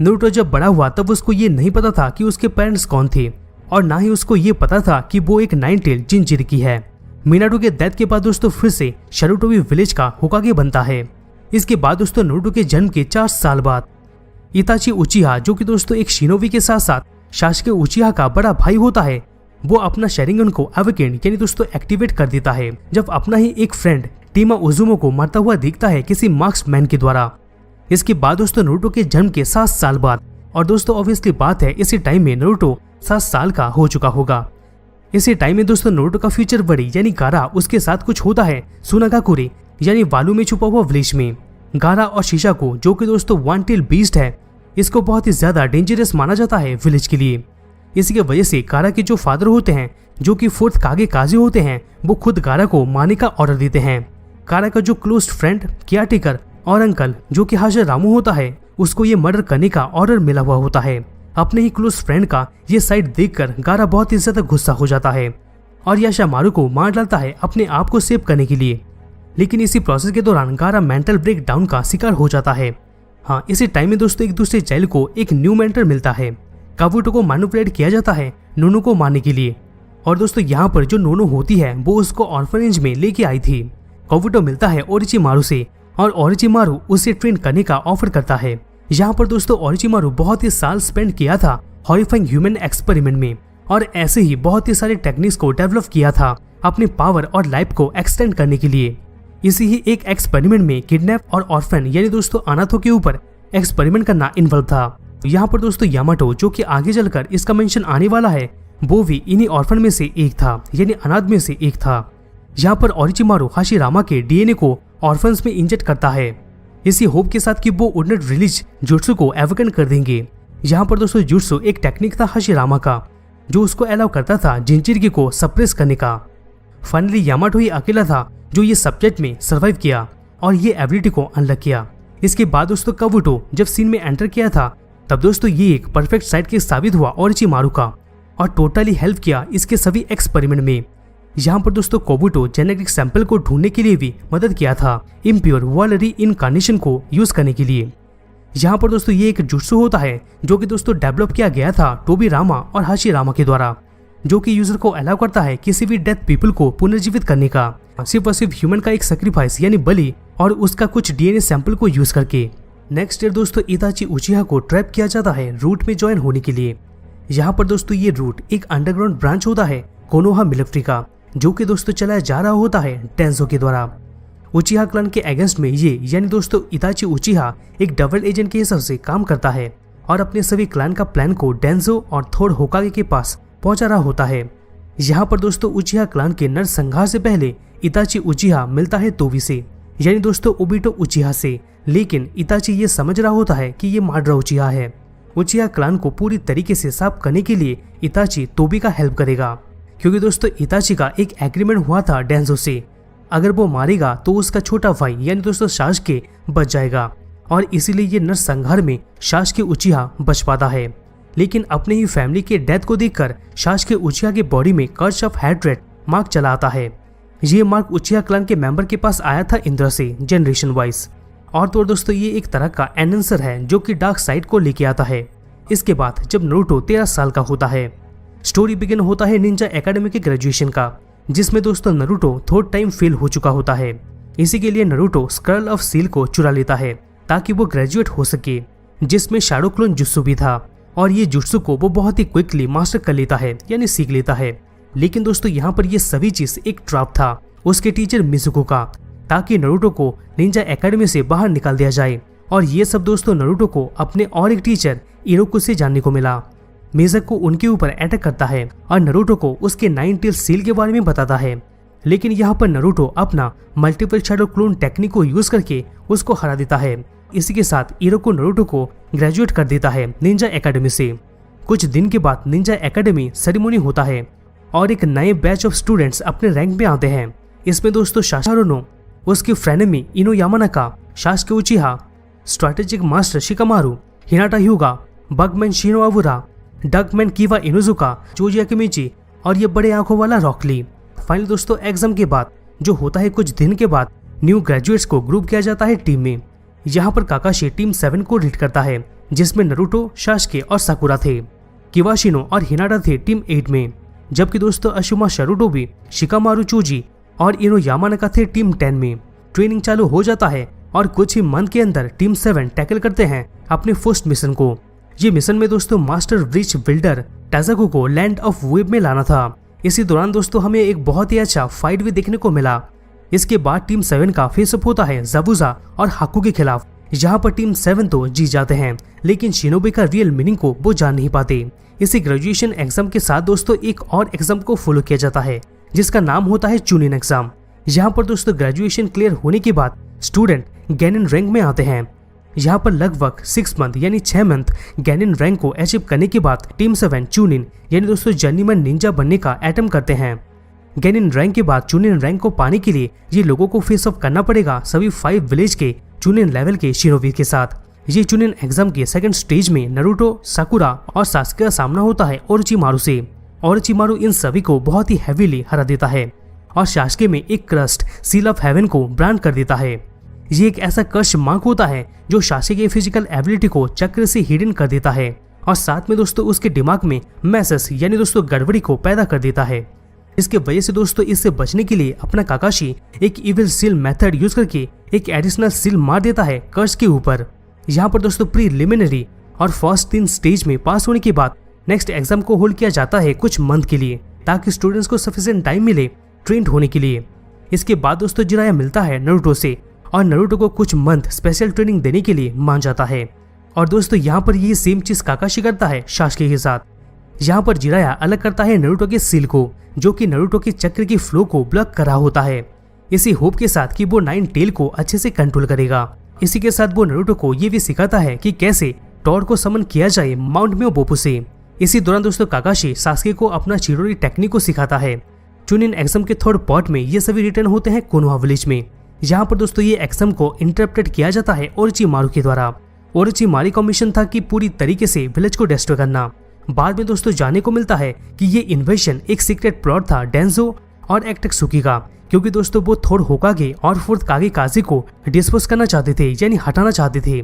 नरूटो जब बड़ा हुआ तब उसको ये नहीं पता था कि उसके पेरेंट्स कौन थे, और ना ही उसको ये पता था कि वो एक 9 टेल जिंचिरी है। मिनाटो के डेथ के बाद दोस्तों फिर से शरुटोबी विलेज का होकागे बनता है। इसके बाद दोस्तों नरूटो के जन्म के 4 साल बाद इताची उचिहा, जो कि दोस्तों एक शिनोबी के साथ साथ शासके उचिहा का बड़ा भाई होता है, वो अपना शेरिंगन को अवेकेंड यानी दोस्तों एक्टिवेट कर देता है जब अपना ही एक फ्रेंड टीमा उजुमो को मरता हुआ दिखता है किसी मार्क्समैन के द्वारा। इसके बाद दोस्तों नरूटो के जन्म के 7 साल बाद, और दोस्तों ऑब्वियसली बात है इसी टाइम में नरूटो 7 साल का हो चुका होगा। इसी टाइम में दोस्तों नरूटो का फ्यूचर बड़ी यानी गारा उसके साथ कुछ होता है सुनागाकुरे यानी बालू में छुपा हुआ विलेज में। गारा और शीशा को, जो कि दोस्तों 1 टेल बीस्ट है, इसको बहुत ही ज्यादा डेंजरस माना जाता है विलेज के लिए। इसी की वजह से गारा के जो फादर होते हैं, जो कि 4th कागे काजी होते हैं, वो खुद गारा को मारने का ऑर्डर देते हैं। गारा का जो क्लोज फ्रेंड केयरटेकर और अंकल, जो कि हाशिरामो होता है, उसको ये मर्डर करने का ऑर्डर मिला हुआ होता है। अपने ही क्लोज फ्रेंड का ये साइड देखकर गारा बहुत ही ज्यादा गुस्सा हो जाता है और याशामारू को मार डालता है अपने आप को सेव करने के लिए। लेकिन इसी प्रोसेस के दौरान गारा मेंटल ब्रेक डाउन का शिकार हो जाता है। हाँ, इसी टाइम में दोस्तों एक दूसरे चाइल्ड को एक न्यू मेंटर मिलता है। काबुटो को मैनिपुलेट किया जाता है नोनो को मारने के लिए, और दोस्तों यहाँ पर जो नोनो होती है वो उसको ऑर्फनेज में लेके आई थी। काबुटो मिलता है ओरिचिमारू से और ओरिचिमारू उसे ट्रेन करने का ऑफर करता है। यहाँ पर दोस्तों ओरिचिमारू बहुत ही साल स्पेंड किया था हॉरिफाइंग ह्यूमन एक्सपेरिमेंट में, और ऐसे ही बहुत ही सारे टेक्निक्स को डेवलप किया था अपने पावर और लाइफ को एक्सटेंड करने के लिए। इसी ही एक एक्सपेरिमेंट में किडनैप और ऑर्फन यानी दोस्तों अनाथों के ऊपर एक्सपेरिमेंट करना इन्वॉल्व था। यहाँ पर दोस्तों यामाटो, जो कि आगे चलकर इसका मेंशन आने वाला है, वो भी इन्हीं ऑर्फन में से एक था यानी अनाथ में से एक था। यहाँ पर ओरिचिमारू हाशिरामा के डीएनए को ऑर्फन्स में इंजेक्ट करता है, इसी होप के साथ कि वो वुडनेट रिलीज जुत्सु को एवोकेन कर देंगे। यहाँ पर दोस्तों जुत्सु एक टेक्निक था हाशिरामा का, जो उसको अलाउ करता था जिंचिरी को सप्रेस करने का। फाइनली यामाटो ही अकेला था जो ये सब्जेक्ट में सर्वाइव किया और ये एबिलिटी को अनलॉक किया। इसके बाद दोस्तों काबुटो जब सीन में एंटर किया था, तब दोस्तों ये एक परफेक्ट साइड केस साबित हुआ ओरिचिमारू का और टोटली हेल्प किया इसके सभी एक्सपेरिमेंट में। यहाँ पर दोस्तों काबुटो जेनेटिक सैंपल को ढूंढने के लिए भी मदद किया था इम्प्योर वर्ल्ड री इनकार्नेशन को यूज करने के लिए। यहाँ पर दोस्तों ये एक जुत्सु होता है जो कि दोस्तों डेवलप किया गया था टोबीरामा और हाशिरामा के द्वारा, जो कि यूजर को अलाउ करता है किसी भी डेथ पीपल को पुनर्जीवित करने का, सिर्फ और सिर्फ ह्यूमन का एक सेक्रीफाइस यानी बलि और उसका कुछ डीएनए सैंपल को यूज करके। नेक्स्ट ईयर दोस्तों इताची उचिहा को ट्रैप किया जाता है रूट में ज्वाइन होने के लिए। यहाँ पर दोस्तों ये रूट एक अंडरग्राउंड ब्रांच होता है कोनोहा मिलिट्री का, जो कि दोस्तों चलाया जा रहा होता है टेंजो के द्वारा। उचिहा क्लान के अगेंस्ट में ये यानी दोस्तों इताची उचिहा एक डबल एजेंट के हिसाब से काम करता है और अपने सभी क्लान का प्लान को डेंजो और थोड होकागे के पास पहुंचा रहा होता है। यहाँ पर दोस्तों उचिहा क्लान के नरसंहार से पहले इताची उचिहा मिलता है तोबी से यानी दोस्तों ओबिटो उचिहा से, लेकिन इताची ये समझ रहा होता है कि ये माड्रा उचिहा है। उचिहा क्लान को पूरी तरीके से साफ करने के लिए इताची तोबी का हेल्प करेगा, क्योंकि दोस्तों इताची का एक एग्रीमेंट हुआ था डेंजो से, अगर वो मारेगा तो उसका छोटा भाई यानी दोस्तों शासके बच जाएगा, और इसीलिए ये नरसंहार में शासके उचिहा बच पाता है। लेकिन अपने ही फैमिली के डेथ को देखकर शासके उचिहा के बॉडी में कर्स ऑफ हेट्रेड मार्क चला आता है। ये मार्क उचिहा क्लान के मेंबर के पास आया था इंद्र से जनरेशन वाइज, और तो दोस्तों ये एक तरह का एनंसर है जो कि डार्क साइड को लेके आता है। इसके बाद जब नरूटो 13 साल का होता है, स्टोरी बिगिन होता है निंजा एकेडमी के ग्रेजुएशन का, जिसमें दोस्तों नरूटो 3rd टाइम फेल हो चुका होता है, इसी के लिए नरूटो स्क्रल ऑफ सील को चुरा लेता है ताकि वो ग्रेजुएट हो सके, जिसमें शैडो क्लोन जुत्सु भी था और ये जुत्सु को वो बहुत ही क्विकली मास्टर कर लेता है यानी सीख लेता है। लेकिन दोस्तों यहाँ पर ये सभी चीज एक ट्रैप था उसके टीचर मिजुको का, ताकि नरूटो को निंजा एकेडमी से बाहर निकाल दिया जाए। और ये सब दोस्तों नरूटो को अपने और एक टीचर इरोकु से जानने को मिला। मिजुको उनके ऊपर अटैक करता है और नरूटो को उसके 9 टेल सील के बारे में बताता है। लेकिन यहाँ पर नरूटो अपना मल्टीपल शैडो क्लोन टेक्निक को यूज करके उसको हरा देता है। इसी के साथ इरोकु नरूटो को ग्रेजुएट कर देता है निंजा एकेडमी से। कुछ दिन के बाद निंजा एकेडमी सेरेमनी होता है और एक नए बैच ऑफ स्टूडेंट्स अपने रैंक में आते हैं। इसमें दोस्तों सासारो नो, उसकी frenemy Ino Yamanaka, Sasuke Uchiha, strategic master Shikamaru, Hinata Hyuga, bugman Shino Aburame, dogman Kiba Inuzuka, Joji अकिमिची और ये बड़े आंखों वाला रॉकली। फाइनल दोस्तों एग्जाम के बाद जो होता है कुछ दिन के बाद न्यू ग्रेजुएट्स को ग्रुप किया जाता है टीम में। यहाँ पर काकाशी टीम 7 को लीड करता है जिसमें नरूटो, शासके और साकुरा थे। किवाशिनो और हिनाटा थे टीम 8 में, जबकि दोस्तों अशुमा शरुटोबी, शिकामारू चोजी और इनो यामानाका थे टीम 10 में। ट्रेनिंग चालू हो जाता है और कुछ ही मंथ के अंदर टीम 7 टैकल करते हैं अपने फर्स्ट मिशन को। ये मिशन में दोस्तों मास्टर ब्रिज बिल्डर टाजाको को लैंड ऑफ वेब में लाना था। इसी दौरान दोस्तों हमें एक बहुत ही अच्छा फाइट भी देखने को मिला। इसके बाद टीम 7 का फेसअप होता है ज़ाबुजा और हाकू के खिलाफ। यहाँ पर टीम 7 तो जीत जाते हैं लेकिन शिनोबी का रियल मीनिंग को वो जान नहीं पाते। इसी ग्रेजुएशन एग्जाम के साथ दोस्तों एक और एग्जाम को फॉलो किया जाता है जिसका नाम होता है चुनिन एग्जाम। यहाँ पर दोस्तों ग्रेजुएशन क्लियर होने के बाद स्टूडेंट गैनिन रैंक में आते हैं। यहाँ पर लगभग 6 मंथ यानी 6 मंथ गैनिन रैंक को अचीव करने के बाद टीम 7 चुनिन यानी दोस्तों जर्नीमैन निंजा बनने का अटेम्प्ट करते हैं। गैनिन रैंक के बाद चुनिन रैंक को पाने के लिए ये लोगों को फेस ऑफ करना पड़ेगा सभी 5 विलेज के चुनिन लेवल के शिनोबी के साथ। ये चुनिन एग्जाम के सेकंड स्टेज में नरूटो, साकुरा और सास्के का सामना होता है ओरोचिमारू से। ओरोचिमारू इन सभी को बहुत ही हैवीली हरा देता है और सास्के में एक क्रस्ट सील ऑफ हेवन को ब्रांड कर देता है। ये एक ऐसा कर्श मार्क होता है जो सास्के के फिजिकल एबिलिटी को चक्र से हिडन कर देता है और साथ में दोस्तों उसके दिमाग में मैसेस यानी दोस्तों गड़बड़ी को पैदा कर देता है। इसके वजह से दोस्तों इससे बचने के लिए अपना काकाशी एक इविल सील मेथड यूज करके एक एडिशनल सील मार देता है कर्श के ऊपर। यहाँ पर दोस्तों प्रीलिमिनरी और फर्स्ट 3 स्टेज में पास होने के बाद नेक्स्ट एग्जाम को होल्ड किया जाता है कुछ मंथ के लिए ताकि स्टूडेंट्स को सफिशिएंट टाइम मिले ट्रेंड होने के लिए। इसके बाद दोस्तों जिराया मिलता है नरूटो से और नरूटो को कुछ मंथ स्पेशल ट्रेनिंग देने के लिए मान जाता है। और दोस्तों यहाँ पर ये सेम चीज काकाशी करता है सास्के के साथ। यहाँ पर जिराया अलग करता है नरूटो के सील को जो कि नरूटो के चक्र की फ्लो को ब्लॉक कर रहा होता है, इसी होप के साथ कि वो 9 टेल को अच्छे से कंट्रोल करेगा। इसी के साथ वो नरूटो को ये भी सिखाता है कि कैसे टॉर को समन किया जाए माउंट म्योबोपु से। इसी दौरान दोस्तों काकाशी सास्के को अपना चिरोरी टेक्निक को सिखाता है। चुनिन एग्जाम के थर्ड पार्ट में ये सभी रिटर्न होते हैं कोनोहा विलेज में। यहाँ पर दोस्तों ये एग्जाम को इंटरप्रेट किया जाता है ओरोचिमारू के द्वारा। ओरोचिमारू का मिशन था कि पूरी तरीके से विलेज को डिस्ट्रॉय करना। बाद में दोस्तों जाने को मिलता है कि ये इन्वेशन एक सीक्रेट प्लॉट था डेंजो और एक्टसुकी का, क्योंकि दोस्तों वो थर्ड होकागे और 4th कागे काजी को डिस्पोज करना चाहते थे यानी हटाना चाहते थे।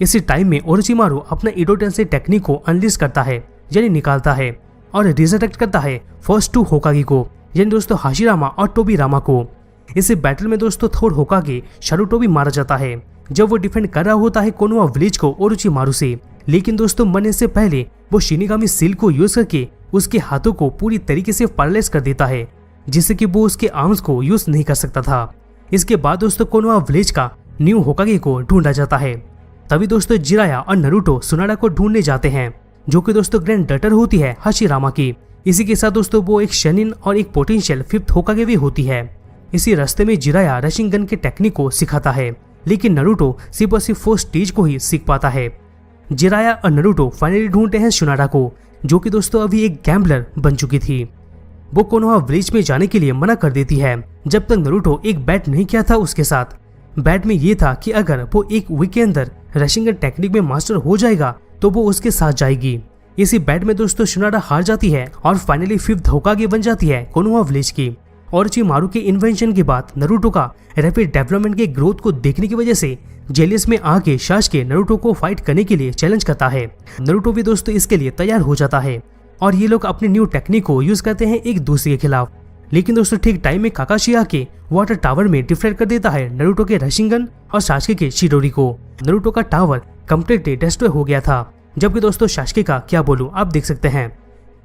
इसी टाइम में ओरोचिमारू अपना इडोटेंसेई टेक्निक को अनलीज करता है यानी निकालता है और रिजरेक्ट करता है फर्स्ट 2 होकागे को यानी दोस्तों हाशिरामा और टोबीरामा को। इसी बैटल में दोस्तों थर्ड होकागे शरुटो भी मारा जाता है जब वो डिफेंड कर रहा होता है कोनोहा विलेज को ओरोचिमारू से। लेकिन दोस्तों मरने से पहले वो शिनिगामी सील को यूज करके उसके हाथों को पूरी तरीके से पैरालाइज कर देता है जिससे कि वो उसके आर्म्स को यूज नहीं कर सकता था। इसके बाद दोस्तों कोनोहा विलेज का न्यू होकागे को ढूंढा जाता है। तभी दोस्तों जिराया और नरूटो सुनाडा को ढूंढने जाते हैं जो कि दोस्तों ग्रैंड डॉटर होती है हाशिरामा की। इसी के साथ दोस्तों वो एक शनिन और एक पोटेंशियल 5th होकागे भी होती है। इसी रास्ते में जिराया रशिंग गन के टेक्निक को सिखाता है लेकिन नरूटो सिर्फ और सिर्फ 4th स्टेज को ही सीख पाता है। जिराया और नरूटो फाइनली ढूंढते हैं सुनाडा को जो कि दोस्तों अभी एक गैम्बलर बन चुकी थी। वो कोनोहा विलेज में जाने के लिए मना कर देती है जब तक नरूटो एक बैट नहीं किया था उसके साथ। बैट में ये था कि अगर वो एक वीक के अंदर रशिंग गन टेक्निक में मास्टर हो जाएगा तो वो उसके साथ जाएगी। इसी बैट में दोस्तों सुनाडा हार जाती है और फाइनली 5th होकागे बन जाती है कोनोहा विलेज की। ओरोचिमारू के इन्वेंशन के बाद नरूटो का रैपिड डेवलपमेंट के ग्रोथ को देखने की वजह से जेलियस में आके सास्के नरूटो को फाइट करने के लिए चैलेंज करता है। नरूटो भी दोस्तों इसके लिए तैयार हो जाता है और ये लोग अपनी न्यू टेक्निक को यूज करते हैं एक दूसरे के खिलाफ। लेकिन दोस्तों ठीक टाइम में काकाशी आके वाटर टावर में डिफ्लेक्ट कर देता है नारुतो के रशिंगन और सास्के के शिडोरी को। नारुतो का टावर कंप्लीटली डिस्ट्रॉय हो गया था, जबकि दोस्तों सास्के का क्या बोलूं, आप देख सकते हैं।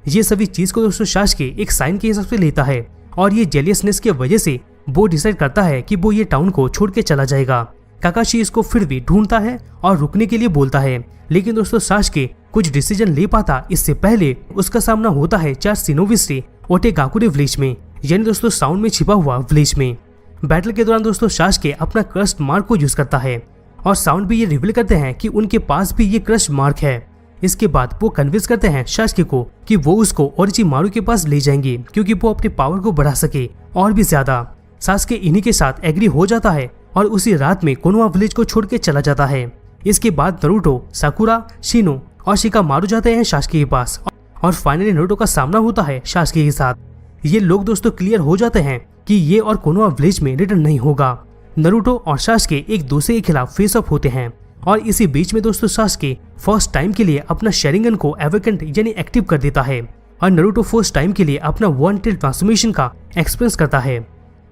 ये सभी चीज को दोस्तों सास्के एक साइन के हिसाब से लेता है और ये जेलियसनेस की वजह से वो डिसाइड करता है कि वो ये टाउन को छोड़ के चला जाएगा। काकाशी इसको फिर भी ढूंढता है और रुकने के लिए बोलता है, लेकिन दोस्तों सास्के कुछ डिसीजन ले पाता इससे पहले उसका सामना होता है 4 शिनोबी से ओटेगाकुरे विलेज में, यानी दोस्तों साउंड में छिपा हुआ विलेज में। बैटल के दौरान दोस्तों सास्के अपना क्रस्ट मार्क को यूज करता है और साउंड भी ये रिवील करते हैं कि उनके पास भी ये क्रस्ट मार्क है। इसके बाद वो कन्विंस करते हैं सास्के को कि वो उसको ओरोचिमारू के पास ले जाएंगे क्योंकि वो अपने पावर को बढ़ा सके और भी ज्यादा। सास्के इन्हीं के साथ एग्री हो जाता है और उसी रात में कोनोहा विलेज को छोड़ के चला जाता है। इसके बाद नारुतो, साकुरा, शिनो और शिकामारू जाते हैं सास्के के पास और फाइनली नारुतो का सामना होता है सास्के के साथ। ये लोग दोस्तों क्लियर हो जाते हैं कि ये और कोनोहा विलेज में रिटर्न नहीं होगा। नारुतो और सास्के एक दूसरे के खिलाफ फेस ऑफ होते हैं और इसी बीच में दोस्तों सास्के फर्स्ट टाइम के लिए अपना शेरिंगन को एवेकेंट यानी एक्टिव कर देता है और नारुतो फर्स्ट टाइम के लिए अपना वन टेल ट्रांसफॉर्मेशन का एक्सपीरियंस करता है।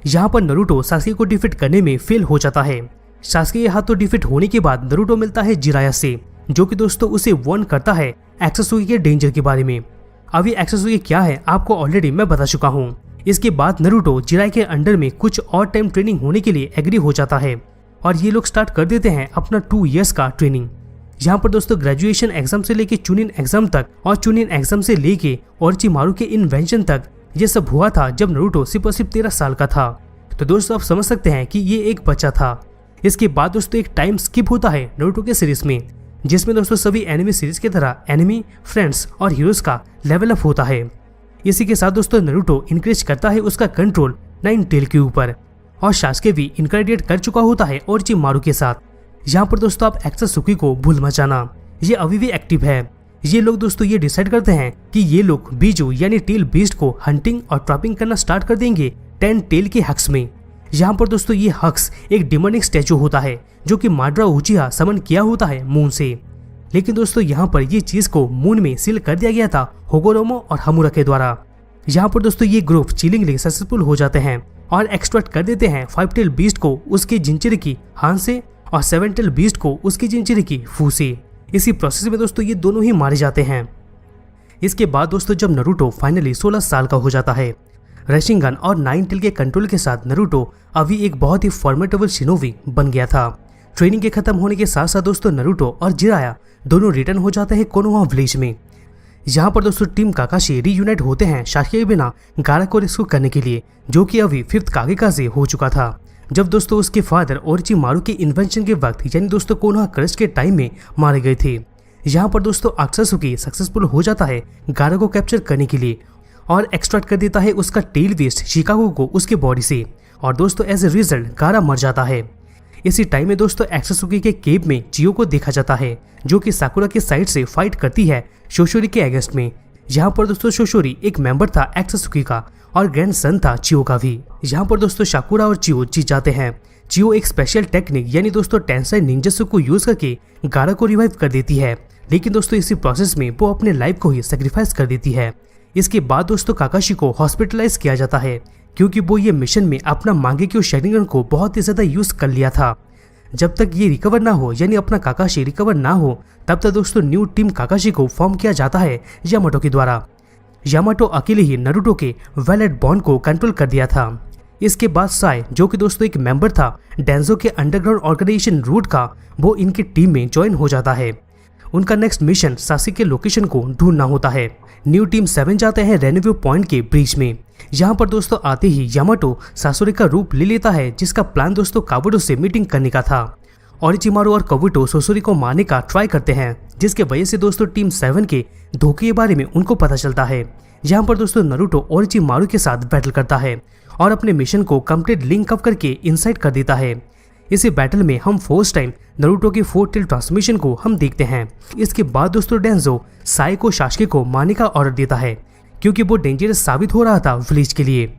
यहाँ पर नारुतो सास्के को डिफीट करने में फेल हो जाता है। सास्के के हाथों डिफीट होने के बाद नारुतो मिलता है जिराया से, जो कि दोस्तों उसे वार्न करता है एक्सात्सुकी के डेंजर के बारे में। अभी एक्सात्सुकी क्या है आपको ऑलरेडी मैं बता चुका हूँ। इसके बाद नारुतो जिराया के अंडर में कुछ और टाइम ट्रेनिंग होने के लिए एग्री हो जाता है और ये लोग स्टार्ट कर देते हैं अपना 2 इयर्स का ट्रेनिंग। यहाँ पर दोस्तों ग्रेजुएशन एग्जाम से लेके चुनिन एग्जाम तक और चुनिन एग्जाम से लेके ओरोचिमारू के इन्वेंशन तक ये सब हुआ था जब नारुतो सिर्फ और सिर्फ 13 साल का था। तो दोस्तों आप समझ सकते हैं कि ये एक बच्चा था। इसके बाद दोस्तों एक टाइम स्किप होता है नारुतो के सीरीज में, जिसमें दोस्तों सभी एनिमे सीरीज की तरह एनिमी, फ्रेंड्स और हीरोज का लेवल अप होता है। इसी के साथ दोस्तों नारुतो इंक्रीज करता है उसका कंट्रोल 9 टेल के ऊपर और सास्के भी इनकरेडिएट कर चुका होता है ओरोचिमारू के साथ। यहाँ पर दोस्तों आप एक्सात्सुकी को भूल मत जाना, ये अभी भी एक्टिव है। ये लोग दोस्तों ये डिसाइड करते हैं कि ये लोग बीजू यानी टेल बीस्ट को हंटिंग और ट्रैपिंग करना स्टार्ट कर देंगे 10 टेल के हक्स में। यहाँ पर दोस्तों ये हक्स एक डिमोनिक स्टैचू होता है जो कि माड्रा उचिहा समन किया होता है मून से। लेकिन दोस्तों यहाँ पर ये चीज को मून में सील कर दिया गया था होगोरोमो और हमूरा के द्वारा। यहाँ पर दोस्तों ये ग्रुप चिलिंगली सक्सेसफुल हो जाते हैं और एक्सट्रैक्ट कर देते हैं 5 टेल बीस्ट को उसकी जिंचिरी की हान से और 7 टेल बीस्ट को उसकी जिंचिरी की फू से। इसी प्रोसेस में दोस्तों ये दोनों ही मारे जाते हैं। इसके बाद दोस्तों जब नारुतो फाइनली 16 साल का हो जाता है, रशिंगन और 9 टेल के कंट्रोल के साथ नारुतो अभी एक बहुत ही फॉर्मेटेबल शिनोबी बन गया था। ट्रेनिंग के खत्म होने के साथ साथ दोस्तों नारुतो और जिराया दोनों रिटर्न हो जाते हैं कोनोहा विलेज में। यहाँ पर दोस्तों टीम काकाशी रीयूनाइट होते हैं सास्के के बिना गारा को रेस्क्यू करने के लिए, जो कि अभी 5th कागेकाजे हो चुका था। जब दोस्तों उसके फादर ओरोचिमारू के इन्वेंशन के वक्त यानी दोस्तों कोनोहा क्रश के टाइम में मारे गए थे। यहाँ पर दोस्तों एक्सात्सुकी सक्सेसफुल हो जाता है गारा को कैप्चर करने के लिए और एक्सट्रैक्ट कर देता है उसका टेल वेस्ट शिकागो को उसके बॉडी से और दोस्तों एज ए रिजल्ट गारा मर जाता है। इसी टाइम में दोस्तों एक्सात्सुकी के केव में चियो को देखा जाता है, जो कि साकुरा के साइड से फाइट करती है शोशोरी के अगेंस्ट में। यहाँ पर दोस्तों शोशोरी एक मेंबर था एक्सात्सुकी का और ग्रैंडसन था चियो का भी। यहाँ पर दोस्तों साकुरा और चियो जीत जाते हैं। चियो एक स्पेशल टेक्निक यानी दोस्तों टेंसाई निंजासु को यूज करके गारा को रिवाइव कर देती है, लेकिन दोस्तों इसी प्रोसेस में वो अपने लाइफ को ही सेक्रीफाइस कर देती है। इसके बाद दोस्तों काकाशी को हॉस्पिटलाइज किया जाता है क्योंकि वो ये मिशन में अपना मांगेक्यो शेरिंगन को बहुत ही ज्यादा यूज कर लिया था। जब तक ये रिकवर ना हो यानी अपना काकाशी रिकवर ना हो तब तक दोस्तों न्यू टीम काकाशी को फॉर्म किया जाता है यामाटो के द्वारा। यामाटो अकेले ही नारुतो के वैलेट बॉन्ड को कंट्रोल कर दिया था। इसके बाद साई, जो कि दोस्तों एक मेंबर था डेंजो के अंडरग्राउंड ऑर्गेनाइजेशन रूट का, वो इनकी टीम में ज्वाइन हो जाता है। उनका नेक्स्ट मिशन सासी के लोकेशन को ढूंढना होता है। न्यू टीम 7 जाते हैं रेनिव्यू पॉइंट के ब्रीच में। यहाँ पर दोस्तों आते ही यामाटो सासुरे का रूप ले लेता है, जिसका प्लान दोस्तों काबुटो से मीटिंग करने का था। ओरोचिमारू और काबुटो सोसोरी को मारने का ट्राई करते हैं, जिसके वजह से दोस्तों टीम 7 के धोखे के बारे में उनको पता चलता है। यहाँ पर दोस्तों नारुतो ओरोचिमारू के साथ बैटल करता है और अपने मिशन को कंप्लीट लिंक अप करके इनसाइड कर देता है। इसी बैटल में हम फर्स्ट टाइम नारुतो के 4 टेल ट्रांसफॉर्मेशन को हम देखते हैं। इसके बाद दोस्तों डेंजो साई को सास्के को मारने का ऑर्डर देता है क्योंकि वो डेंजरस साबित हो रहा था विलेज के लिए।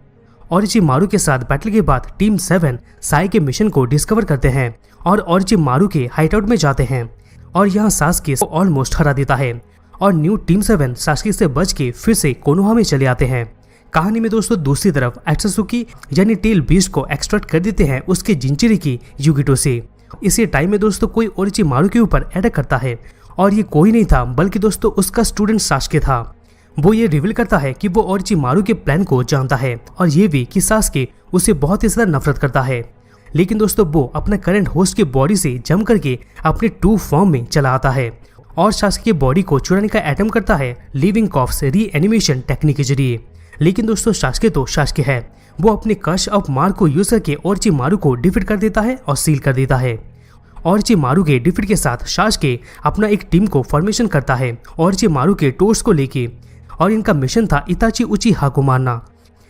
ओरोचिमारू के साथ बैटल के बाद टीम 7 साई के मिशन को डिस्कवर करते हैं और ओरोचिमारू के हाइटआउट में जाते हैं और यहाँ सास्के को ऑलमोस्ट हरा देता है और न्यू टीम 7 सास्के से बच के फिर से कोनोहा में चले आते हैं कहानी में दोस्तों दूसरी तरफ एक्सात्सुकी यानी टेल बीस्ट को एक्सट्रैक्ट कर देते हैं उसके जिंचिरिकी युगिटो से। इसी टाइम में दोस्तों कोई ओरोचिमारू के ऊपर अटैक करता है और ये कोई नहीं था बल्कि दोस्तों उसका स्टूडेंट सास्के था। वो ये रिवील करता है कि वो ओरोचिमारू के प्लान को जानता है और ये भी कि सास्के उसे बहुत ही ज्यादा नफरत करता है। लेकिन दोस्तों वो अपना करंट होस्ट के बॉडी से जम करके अपने ट्रू फॉर्म में चला आता है और सास्के की बॉडी को चुराने का अटेम्प्ट करता है लिविंग कॉर्प्स रीएनिमेशन टेक्निक के जरिए। लेकिन दोस्तों सास्के तो सास्के है, वो अपने कर्स ऑफ मार को यूज करके ओरोचिमारू को डिफीट कर देता है और सील कर देता है। ओरोचिमारू के डिफीट के साथ सास्के अपना एक टीम को फॉर्मेशन करता है ओरोचिमारू के टोस्ट को लेके, और इनका मिशन था इताची उचिहा को मारना।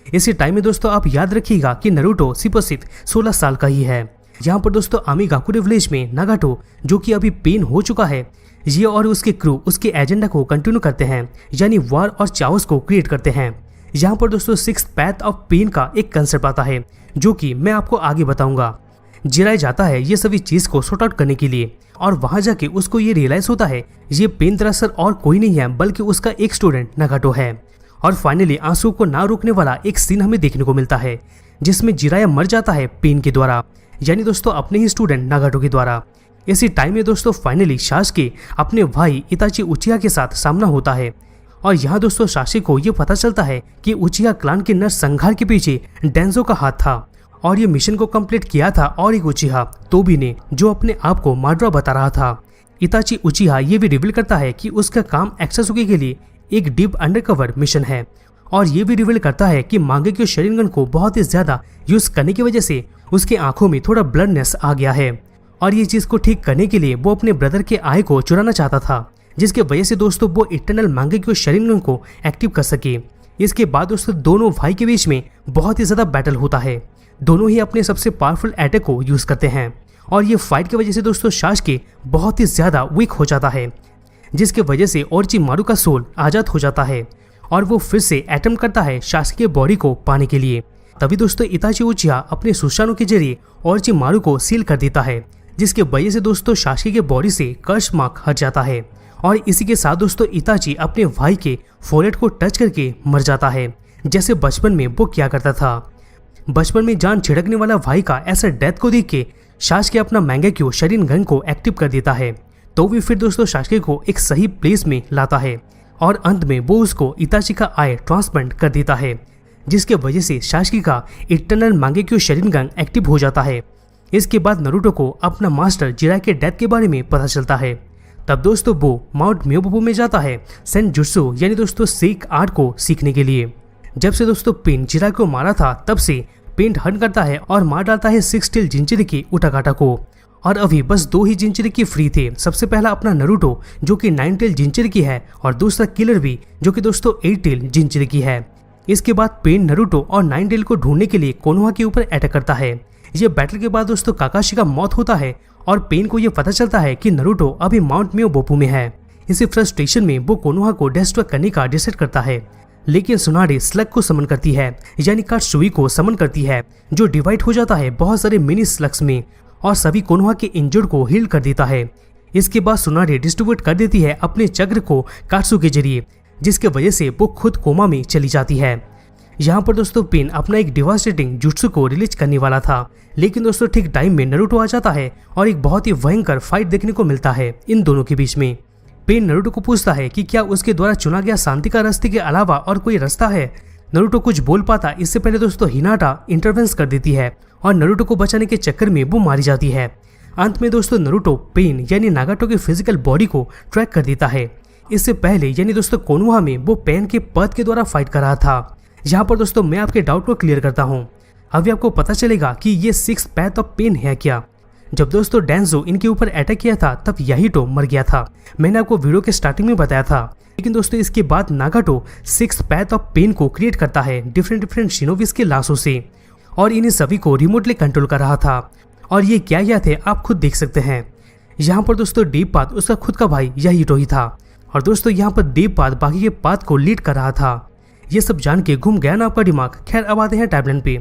इसी टाइम में दोस्तों आप याद रखिएगा कि नारुतो सिर्फ 16 साल का ही है। यहाँ पर दोस्तों आमिगाकुरे विलेज में नागाटो जो कि अभी पेन हो चुका है, ये और उसके क्रू उसके एजेंडा को कंटिन्यू करते हैं यानी वार और चाओस को क्रिएट करते हैं। यहाँ पर दोस्तों 6th पैथ ऑफ पेन का एक कंसेप्ट आता है जो कि मैं आपको आगे बताऊंगा। जिराय जाता है ये सभी चीज को सॉर्ट आउट करने के लिए और वहां जाके उसको ये रियलाइज होता है ये पेन दरअसल और कोई नहीं है बल्कि उसका एक स्टूडेंट नागाटो है। और फाइनली आंसू को ना रोकने वाला एक सीन हमें देखने को मिलता है जिसमें जिराया मर जाता है पेन के द्वारा, यानी दोस्तों अपने ही स्टूडेंट नागाटो के द्वारा। इसी टाइम में दोस्तों फाइनली सास्के अपने भाई इताची उचिहा के साथ सामना होता है और यहाँ दोस्तों सास्के को ये पता चलता है कि उचिहा क्लान के नरसंहार के पीछे डेंजो का हाथ था और ये मिशन को कंप्लीट किया था और एक उचिहा तोबी ने जो अपने आप को माड्रा बता रहा था। इताची उचिहा ये भी रिवील करता है कि उसका काम एक्सात्सुकी के लिए एक डीप अंडरकवर मिशन है और ये भी रिवील करता है कि मांगेक्यो शरिंगन को बहुत ही ज्यादा यूज करने की वजह से उसके आंखों में थोड़ा ब्लडनेस आ गया है और ये चीज को ठीक करने के लिए वो अपने ब्रदर के आई को चुराना चाहता था, जिसके वजह से दोस्तों वो इटर्नल मांगेक्यो शरिंगन को एक्टिव कर सके। इसके बाद दोस्तों दोनों भाई के बीच में बहुत ही ज्यादा बैटल होता है, दोनों ही अपने सबसे पावरफुल अटैक को यूज करते हैं और ये फाइट की वजह से दोस्तों सास्के बहुत ही ज्यादा वीक हो जाता है, जिसके वजह से ओरोचिमारू का सोल आजाद हो जाता है और वो फिर से अटेम्प्ट करता है सास्के के बॉडी को पाने के लिए। तभी दोस्तों इताची उचिहा अपने सुशानु के जरिए ओरोचिमारू को सील कर देता है, जिसके वजह से दोस्तों सास्के के बॉडी से कर्स मार्क हट जाता है और इसी के साथ दोस्तों इताची अपने भाई के फोरहेड को टच करके मर जाता है, जैसे बचपन में वो क्या करता था। बचपन में जान छिड़कने वाला भाई का ऐसा डेथ को देख के सास्के अपना मांगेक्यो शरिंगन को एक्टिव कर देता है, तो भी फिर दोस्तों सास्के को एक सही प्लेस में लाता है और अंत में वो उसको इताची का आई ट्रांसप्लांट कर देता है, जिसके वजह से सास्के का इटर्नल मांगेक्यो शरिंगन एक्टिव हो जाता है। इसके बाद नारुतो को अपना मास्टर जिराय के डेथ के बारे में पता चलता है। तब दोस्तों वो माउंट म्योबोबो में जाता है सेंजुत्सु यानी दोस्तों सेक आर्ट को सीखने के लिए। जब से दोस्तों पेन जिराय को मारा था तब से पेन हंट करता है और मार डालता है 6 टेल जिंचिरिकी उटाकाटा को, और अभी बस 2 ही जिंचिरिकी फ्री थे। सबसे पहला अपना नारुतो जो कि 9 टेल जिंचिरिकी है और दूसरा किलर भी जो कि दोस्तों 8 टेल जिंचिरिकी है। इसके बाद पेन नारुतो और 9 टेल को ढूंढने के लिए कोनोहा के ऊपर अटैक करता है। ये बैटल के बाद दोस्तों काकाशी का मौत होता है और पेन को ये पता चलता है कि नारुतो अभी माउंट म्योबोबो में है। इसी फ्रस्ट्रेशन में वो कोनोहा को डिस्ट्रॉय करने का डिसाइड करता है, लेकिन सुनाडे स्लग को समन करती है यानी कात्सुई को समन करती है, जो डिवाइड हो जाता है बहुत सारे मिनी स्लग्स में और सभी कोनोहा के इंजर्ड को हील कर देता है। इसके बाद सुनाडे डिस्ट्रीब्यूट कर देती है अपने चक्र को कात्सु के जरिए, जिसके वजह से वो खुद कोमा में चली जाती है। यहाँ पर दोस्तों पेन अपना एक डिवास्टेटिंग जुत्सु को रिलीज करने वाला था, लेकिन दोस्तों ठीक टाइम में नारुतो आ जाता है और एक बहुत ही भयंकर फाइट देखने को मिलता है इन दोनों के बीच में। पेन नारुतो को पूछता है कि क्या उसके द्वारा चुना गया शांति का रास्ते के अलावा और कोई रास्ता है। नारुतो कुछ बोल पाता इससे पहले दोस्तों हिनाटा इंटरवेंस कर देती है और नारुतो को बचाने के चक्कर में वो मारी जाती है। अंत में दोस्तों नारुतो पेन यानी नागाटो के फिजिकल बॉडी को ट्रैक कर देता है। इससे पहले यानी दोस्तों कोनोहा में वो पेन के पद के द्वारा फाइट कर रहा था। यहाँ पर दोस्तों मैं आपके डाउट को क्लियर करता हूँ। अभी आपको पता चलेगा कि ये 6 पैथ ऑफ पेन है क्या। जब दोस्तों डेंजो इनके ऊपर अटैक किया था तब याहिटो मर गया था, मैंने आपको वीडियो के स्टार्टिंग में बताया था। लेकिन दोस्तों इसके बाद नागाटो 6 पैथ ऑफ पेन को क्रिएट करता है डिफरेंट शिनोबिस के लाशों से और इन्हें सभी को रिमोटली कंट्रोल कर रहा था। और ये क्या थे आप खुद देख सकते हैं। यहाँ पर दोस्तों डीप पाथ उसका खुद का भाई याहिटो ही था और दोस्तों यहाँ पर डीप पाथ बाकी के पाथ को लीड कर रहा था। ये सब जान के घूम गया ना आपका दिमाग। खैर अब आते हैं टाइमलाइन पे।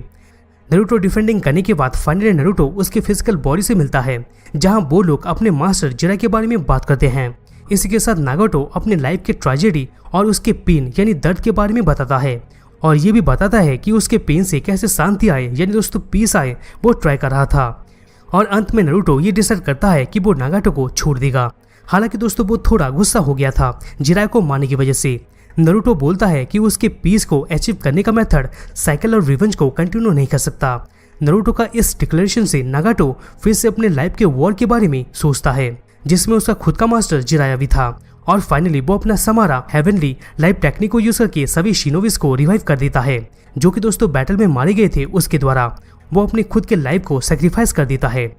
नारुतो डिफेंडिंग करने के बाद फाइनली नारुतो उसके फिजिकल बॉडी से मिलता है, जहां वो लोग अपने मास्टर जिराय के बारे में बात करते हैं। इसी के साथ नागाटो अपने लाइफ के ट्रेजेडी और उसके पेन यानी दर्द के बारे में बताता है और ये भी बताता है कि उसके पेन से कैसे शांति आए, यानी दोस्तों पीस आए, वो ट्राई कर रहा था। और अंत में नारुतो ये डिसाइड करता है कि वो नागाटो को छोड़ देगा। हालांकि दोस्तों वो थोड़ा गुस्सा हो गया था जिराय को मारने की वजह से। नारुतो बोलता है कि उसके पीस को अचीव करने का मेथड साइकिल और रिवेंज को कंटिन्यू नहीं कर सकता। नारुतो का इस डिक्लेरेशन से नागाटो फिर से अपने लाइफ के वॉर के बारे में सोचता है, जिसमें उसका खुद का मास्टर जिराया भी था। और फाइनली वो अपना समारा हेवनली लाइफ टेक्निक को यूज करके सभी शिनोबिस को रिवाइव कर देता है, जो कि दोस्तों बैटल में मारे गए थे उसके द्वारा। वो अपने खुद के लाइफ को सेक्रीफाइस कर देता है।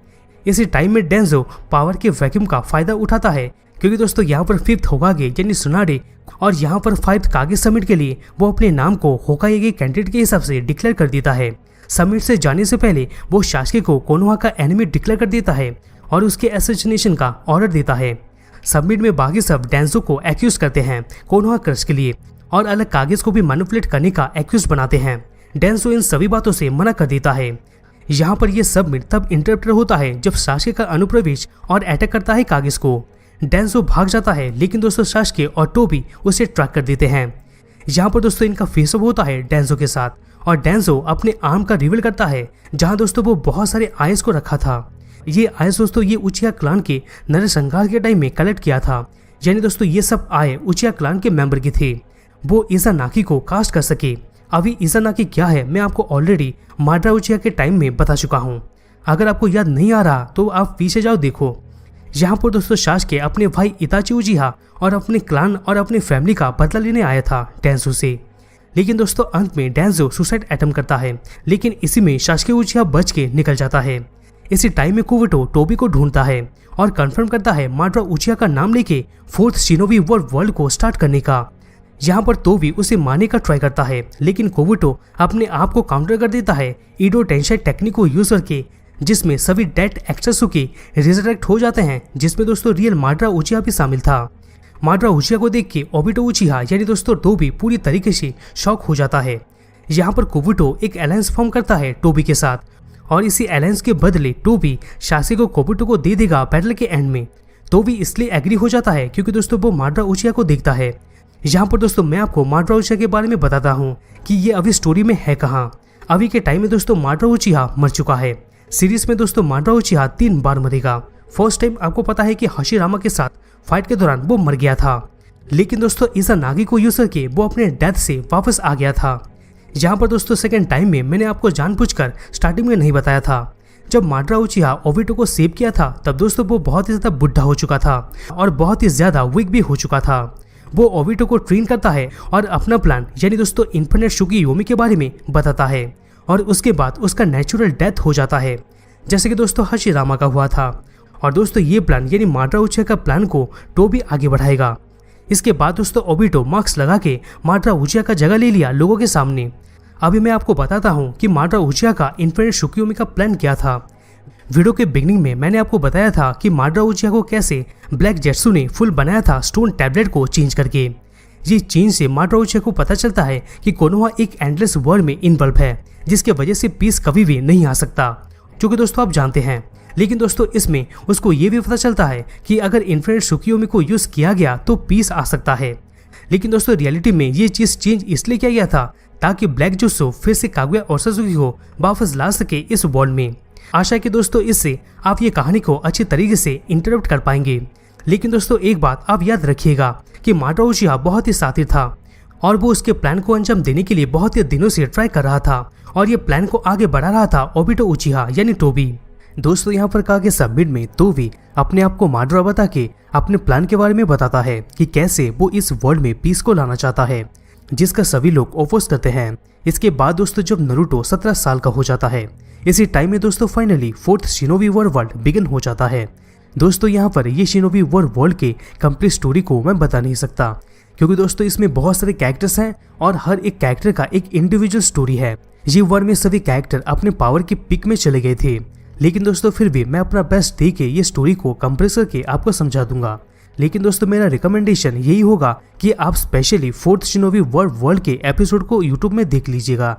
इसी टाइम में डेंजो पावर के वैक्यूम का फायदा उठाता है, क्योंकि दोस्तों यहाँ पर 5th होकागे यानी सुनाडे और यहाँ पर 5th कागे समिट के लिए वो अपने नाम को होकागे कैंडिडेट के हिसाब से डिक्लेयर कर देता है। समिट से जाने से पहले वो सासुके को कोनोहा का एनिमी डिक्लेयर कर देता है और उसके असैसिनेशन का ऑर्डर देता है। समिट में बाकी सब डेंजो को एक्यूज करते हैं कोनोहा क्रश के लिए और अलग कागज को भी मैनिपुलेट करने का एक्यूज बनाते हैं। डेंजो इन सभी बातों से मना कर देता है। यहाँ पर यह सबमिट तब इंटरप्टर होता है जब सासुके का अनुप्रवेश और अटैक करता है कागज को। डेंजो भाग जाता है, लेकिन दोस्तों सासुके और टोबी उसे ट्रैक कर देते हैं। यहाँ पर दोस्तों इनका फेसअप होता है डेंजो के साथ और डेंजो अपने आर्म का रिवील करता है, जहाँ दोस्तों वो बहुत सारे आइस को रखा था। ये आइस दोस्तों ये उचिया क्लान के नरसंहार के टाइम में कलेक्ट किया था, यानी दोस्तों ये सब आय उचिया क्लान के मेंबर की थे। वो इज़ानाकी को कास्ट कर सके। अभी इज़ानाकी क्या है मैं आपको ऑलरेडी माड्रा उचिया के टाइम में बता चुका हूँ। अगर आपको याद नहीं आ रहा तो आप पीछे जाओ देखो। यहाँ पर दोस्तों सासुके अपने भाई इताची उचिहा और अपने क्लान और अपनी फैमिली का बदला लेने आया था डेंजो से। लेकिन दोस्तों अंत में डेंजो सुसाइड अटेम्प्ट करता है, लेकिन इसी में सासुके उचिहा बच के निकल जाता है। इसी टाइम में कुबोटो टोबी को ढूंढता है और कंफर्म करता है माड्रा उचिहा का नाम लेके 4th शिनोबी वॉर वर्ल्ड को स्टार्ट करने का। यहाँ पर टोबी उसे मारने का ट्राई करता है, लेकिन कुबोटो अपने आप को काउंटर कर देता है ईडो टेंशाई टेक्निक को यूज करके, जिसमें सभी डेड एक्सरसुके रिजरेक्ट हो जाते हैं, जिसमें दोस्तों रियल माड्रा उचिहा भी शामिल था। माड्रा उचिहा को देख के ओबिटो उचिहा यानी दोस्तों टोबी पूरी तरीके से शॉक हो जाता है। यहाँ पर कुबोटो एक अलायंस फॉर्म करता है टोबी के साथ और इसी अलायंस के बदले टोबी सासुके को कुबोटो को दे देगा बैटल के एंड में। टोबी इसलिए एग्री हो जाता है क्योंकि दोस्तों वो माड्रा उचिहा को देखता है। यहाँ पर दोस्तों मैं आपको माड्रा उचिहा के बारे में बताता हूँ कि ये अभी स्टोरी में है कहाँ। अभी के टाइम में दोस्तों माड्रा उचिहा मर चुका है। सीरीज में दोस्तों माड्रा उचिहा 3 बार मरेगा। फर्स्ट टाइम आपको पता है कि हशिरामा के साथ फाइट के दौरान वो मर गया था, लेकिन दोस्तों इज़ानागी को यूज करके वो अपने डेथ से वापस आ गया था। यहाँ पर दोस्तों सेकंड टाइम में मैंने आपको जानबूझकर स्टार्टिंग में नहीं बताया था। जब माड्रा उचिहा ओबिटो को सेव किया था तब दोस्तों वो बहुत ही ज्यादा बुढ़ा हो चुका था और बहुत ही ज्यादा वीक भी हो चुका था। वो ओबिटो को ट्रेन करता है और अपना प्लान यानी दोस्तों इन्फिनिट शुकियोमी के बारे में बताता है और उसके बाद उसका नेचुरल डेथ हो जाता है, जैसे कि दोस्तों हशिरामा का हुआ था। और दोस्तों ये प्लान यानी माड्रा उचिहा का प्लान को टोबी आगे बढ़ाएगा। इसके बाद दोस्तों ओबिटो मास्क लगा के माड्रा उचिहा का जगह ले लिया लोगों के सामने। अभी मैं आपको बताता हूँ कि माड्रा उचिहा का इन्फिनिट शुकियोमी का प्लान क्या था। वीडियो के बिगनिंग में मैंने आपको बताया था कि माड्रा उचिहा को कैसे ब्लैक जेट्सू ने फुल बनाया था स्टोन टैबलेट को चेंज करके। ये चेंज से माड्रा उचिहा को पता चलता है कि कोनोहा एक एंडलेस वर्ल्ड में इन्वॉल्व है, जिसके वजह से पीस कभी भी नहीं आ सकता, जो कि दोस्तों आप जानते हैं। लेकिन दोस्तों इसमें उसको ये भी पता चलता है कि अगर इन्फिनिट शुकियोमी को यूज किया गया तो पीस आ सकता है। लेकिन दोस्तों रियलिटी में ये चीज चेंज इसलिए किया गया था ताकि ब्लैक जुत्सु फिर से कागुया और सासुके को वापस ला सके इस वर्ल्ड में। आशा है कि दोस्तों इससे आप ये कहानी को अच्छी तरीके से इंटरप्ट कर पाएंगे। लेकिन दोस्तों एक बात आप याद रखिएगा कि माड्रा उचिहा बहुत ही शातिर था और वो उसके प्लान को अंजाम देने के लिए बहुत ही दिनों से ट्राई कर रहा था और ये प्लान को आगे बढ़ा रहा था ओबिटो उचिहा यानी टोबी। दोस्तों यहाँ पर कागे सबमिट में टोबी अपने आप को माड्रा बता के अपने प्लान के बारे में बताता है कि कैसे वो इस वर्ल्ड में पीस को लाना चाहता है, जिसका सभी लोग ओपोज करते हैं। इसके बाद दोस्तों जब नारुतो 17 साल का हो जाता है, इसी टाइम में दोस्तों finally 4th shinobi war world begin हो जाता है। दोस्तों यहाँ पर ये शिनोबी वॉर वर्ल्ड के कंप्लीट स्टोरी को मैं बता नहीं सकता, क्योंकि दोस्तों इसमें बहुत सारे कैरेक्टर्स हैं और हर एक कैरेक्टर का एक इंडिविजुअल स्टोरी है। ये वर्ल्ड में सभी कैरेक्टर अपने पावर के पीक में चले गए थे, लेकिन दोस्तों फिर भी मैं अपना बेस्ट दे के ये स्टोरी को कंप्रेस करके आपको समझा दूंगा। लेकिन दोस्तों मेरा रिकमेंडेशन यही होगा कि आप specially 4th shinobi war world के एपिसोड को यूट्यूब में देख लीजिएगा,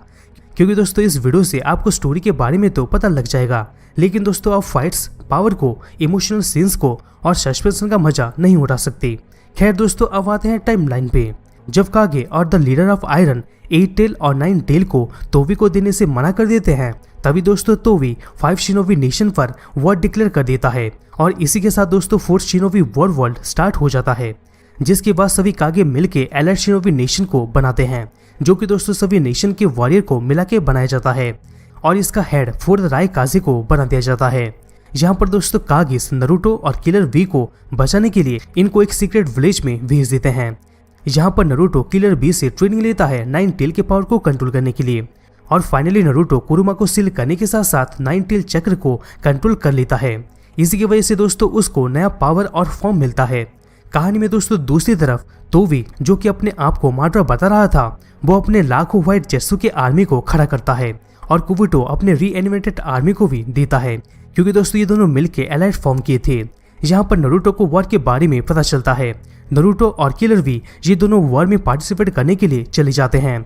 क्योंकि दोस्तों इस वीडियो से आपको स्टोरी के बारे में तो पता लग जाएगा, लेकिन दोस्तों आप फाइट्स, पावर को, इमोशनल सीन्स को और सस्पेंशन का मजा नहीं उठा सकते। खैर दोस्तों अब आते हैं टाइमलाइन पे। जब कागे और the leader of iron 8 tail और 9 टेल को तोवी को देने से मना कर देते हैं, तभी दोस्तों तोवी 5 शिनोबी नेशन पर वॉर डिक्लेयर कर देता है और इसी के साथ दोस्तों 4th shinobi war world start हो जाता है, जिसके बाद सभी कागे मिलके एलाइड शिनोबी नेशन को बनाते हैं, जो कि दोस्तों सभी नेशन के वॉरियर को मिला के बनाया जाता है और इसका हेड 4th रायकाजे को बना दिया जाता है। यहाँ पर दोस्तों कागिस नरूटो और किलर वी को बचाने के लिए इनको एक सीक्रेट विलेज में भेज देते हैं। यहाँ पर नरूटो किलर बी से ट्रेनिंग लेता है 9 टेल के पावर को कंट्रोल करने के लिए और फाइनली नरूटो कुरुमा को सील करने के साथ साथ 9 टेल चक्र को कंट्रोल कर लेता है। इसी की वजह से दोस्तों उसको नया पावर और फॉर्म मिलता है। कहानी में दोस्तों दूसरी तरफ तोवी, जो कि अपने आप को मार्डर बता रहा था, वो अपने लाखों व्हाइट जेत्सु के आर्मी को खड़ा करता है और कुबुटो अपने रीएनिमेटेड आर्मी को भी देता है, क्योंकि दोस्तों ये दोनों मिलके एलाइड फॉर्म किए थे। यहाँ पर नरूटो को वॉर के बारे में पता चलता है। नरूटो और किलर वी ये दोनों वॉर में पार्टिसिपेट करने के लिए चले जाते हैं।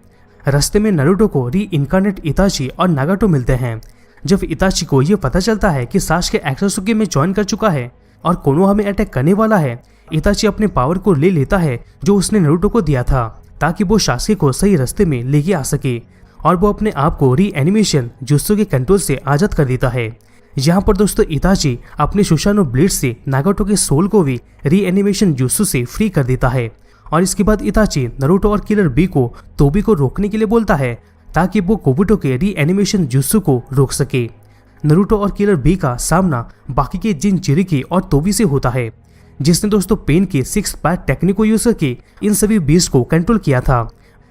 रास्ते में नरूटो को री इनकारनेट इताची और नागाटो मिलते हैं। जब इताची को ये पता चलता है कि सास्के एक्सात्सुकी में ज्वाइन कर चुका है और कोनोहा में अटैक करने वाला है, इताची अपने पावर को ले लेता है जो उसने नरूटो को दिया था, ताकि वो सास्के को सही रास्ते में लेके आ सके और वो अपने आप को री एनिमेशन जुत्सु के कंट्रोल से आजाद कर देता है। यहाँ पर दोस्तों इताची अपने सुशानो ब्लेड से नागाटो के सोल को भी री एनिमेशन जुत्सु से फ्री कर देता है और इसके बाद इताची नरूटो और किलर बी को तोबी को रोकने के लिए बोलता है, ताकि वो कोबुटो के री एनिमेशन जुत्सु को रोक सके। नरूटो और किलर बी का सामना बाकी के जिन चिरिकी और तोबी से होता है, जिसने दोस्तों पेन के 6 पैड टेक्निक को यूज करके इन सभी बीस्ट को कंट्रोल किया था।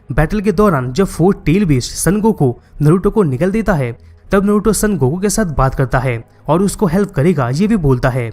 बैटल के दौरान जब 4 टेल बीस्ट सन गोकू नरूटो को निकल देता है, तब नरूटो सन गोकू के साथ बात करता है और उसको हेल्प करेगा ये भी बोलता है।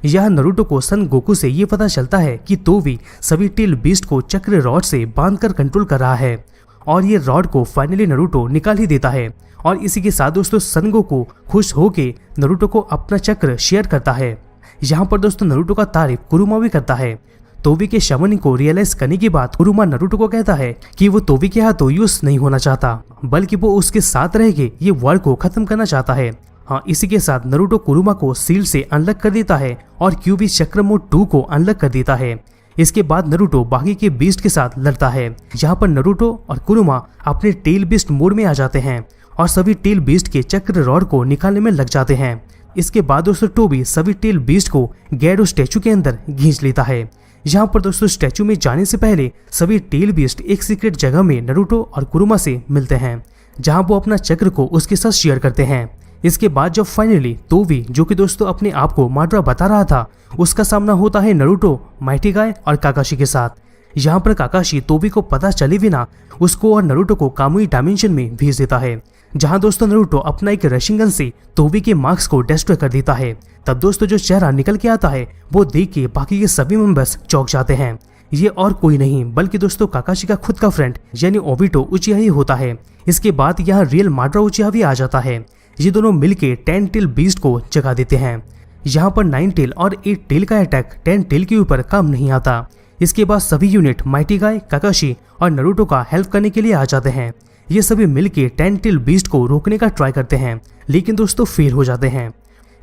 यह नरूटो को सन गोकू से ये पता चलता है कि तोवी सभी टेल बीस्ट को चक्र रॉड से बांधकर कंट्रोल कर रहा है और ये रॉड को फाइनली नरूटो निकाल ही देता है और इसी के साथ दोस्तों सन गोकू खुश होके नरूटो को अपना चक्र शेयर करता है। यहाँ पर दोस्तों नरूटो का तारीफ कुरुमा भी करता है। तोवी के शमनिंग को रियलाइज करने के बाद कुरुमा नरूटो को कहता है कि वो तोवी के हाथों यूज नहीं होना चाहता, बल्कि वो उसके साथ रह के ये वॉर को खत्म करना चाहता है। हाँ, इसी के साथ नरूटो कुरुमा को सील से अनलॉक कर देता है और क्यूबी चक्र मोड 2 को अनलॉक कर देता है। इसके बाद नरूटो बाकी के बीस्ट के साथ लड़ता है। यहाँ पर नरूटो और कुरुमा अपने टेल बीस्ट मोड में आ जाते हैं और सभी टेल बीस्ट के चक्र रॉड को निकालने में लग जाते हैं। इसके बाद दोस्तों टोबी सभी टेल बीस्ट को गैरो स्टैचू के अंदर खींच लेता है। यहाँ पर दोस्तों स्टैचू में जाने से पहले सभी टेल बीस्ट एक सीक्रेट जगह में नरूटो और कुरुमा से मिलते हैं, जहाँ वो अपना चक्र को उसके साथ शेयर करते हैं। इसके बाद जब फाइनली तोवी, जो कि दोस्तों अपने आप को मार्डरा बता रहा था, उसका सामना होता है नरूटो, माइटी गाय और काकाशी के साथ। यहाँ पर काकाशी तोवी को पता चले बिना उसको और नरूटो को कामुई डायमेंशन में भेज देता है, जहाँ दोस्तों नरूटो अपना एक रशिंगन से तोवी के मार्क्स को डिस्ट्रॉय कर देता है। तब दोस्तों जो चेहरा निकल के आता है वो देख के बाकी के सभी मेंबर्स चौंक जाते हैं। ये और कोई नहीं बल्कि दोस्तों काकाशी का खुद का फ्रेंड यानी ओबिटो उचिहा ही होता है। इसके बाद यहाँ रियल मार्डरा उचिहा भी आ जाता है। ये दोनों मिलके 10 टेल बीस्ट को जगा देते हैं। यहाँ पर 9 टेल और 8 टेल का अटैक 10 टेल के ऊपर काम नहीं आता। इसके बाद सभी यूनिट माइटी गाय, काकाशी और नरूटो का हेल्प करने के लिए आ जाते हैं। ये सभी मिलके 10 टेल बीस्ट को रोकने का ट्राई करते हैं, लेकिन दोस्तों फेल हो जाते हैं।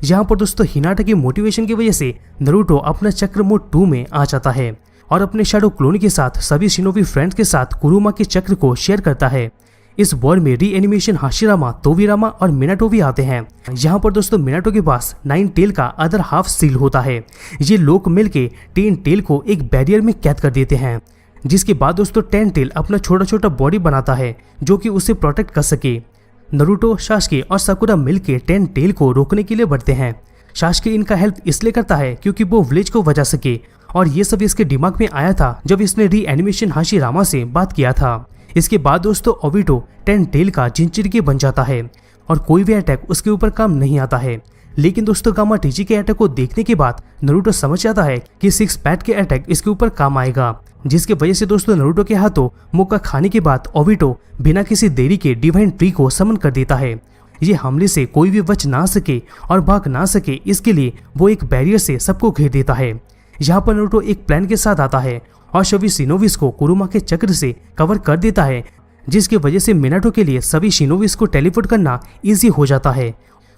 यहाँ पर दोस्तों हिनाटा की मोटिवेशन की वजह से नरूटो अपना चक्र मोड 2 में आ जाता है और अपने शैडो क्लोन के साथ सभी शिनोबी फ्रेंड्स के साथ कुरुमा के चक्र को शेयर करता है। इस वॉर में री एनिमेशन हाशिरामा, तोविरामा और मिनाटो भी आते हैं। यहाँ पर दोस्तों मिनाटो के पास 9 टेल का अदर हाफ सील होता है। ये लोग मिलके 10 टेल को एक बैरियर में कैद कर देते हैं, जिसके बाद दोस्तों 10 टेल अपना छोटा छोटा बॉडी बनाता है जो कि उसे प्रोटेक्ट कर सके। नरूटो, सास्के और साकुरा मिलके 10 टेल को रोकने के लिए बढ़ते हैं। सास्के इनका हेल्प इसलिए करता है क्योंकि वो विलेज को बचा सके और ये सब इसके दिमाग में आया था जब इसने री एनिमेशन हाशिरामा से बात किया था। इसके बाद दोस्तों ओबिटो 10 टेल का जिंचिरिकी बन जाता है और कोई भी अटैक उसके ऊपर काम नहीं आता है। लेकिन दोस्तों गामा टीजी के अटैक को देखने के बाद नरूटो समझ जाता है कि 6 पैड के अटैक इसके ऊपर काम आएगा, जिसकी वजह से दोस्तों नरूटो के हाथों मुक्का खाने के बाद ओबिटो बिना किसी देरी के डिवाइन ट्री को समन कर देता है। ये हमले से कोई भी बच ना सके और भाग ना सके, इसके लिए वो एक बैरियर से सबको घेर देता है। यहाँ पर नरूटो एक प्लान के साथ आता है और सभी शिनोबिस को कुरुमा के चक्र से कवर कर देता है, जिसकी वजह से मिनाटो के लिए सभी शिनोबिस को टेलीपोर्ट करना इजी हो जाता है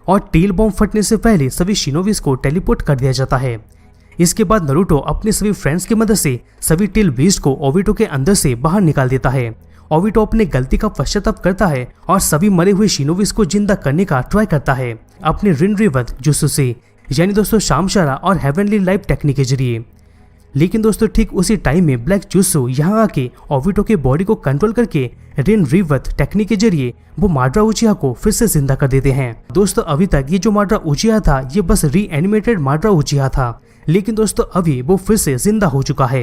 और टेल बॉम्ब फटने से पहले सभी शिनोबिस को टेलीपोर्ट कर दिया जाता है। इसके बाद नरूटो अपने सभी फ्रेंड्स की मदद से सभी टेल बीस्ट को ओबिटो के अंदर से बाहर निकाल देता है ओबिटो अपने गलती का पश्चाताप करता है और सभी मरे हुए शिनोबिस को जिंदा करने का ट्राई करता है अपने रिन रिवर्थ जुत्सु से, यानी दोस्तों शामशारा और हेवनली लाइफ टेक्निक के जरिए। लेकिन दोस्तों ठीक उसी टाइम में ब्लैक जुत्सु यहाँ आके ओबिटो के बॉडी को कंट्रोल करके रिन रिवर्थ टेक्निक के जरिए वो माड्रा उचिहा को फिर से जिंदा कर देते हैं। दोस्तों अभी तक ये जो माड्रा उचिहा था ये बस रीएनिमेटेड माड्रा उचिहा था, लेकिन दोस्तों अभी वो फिर से जिंदा हो चुका है।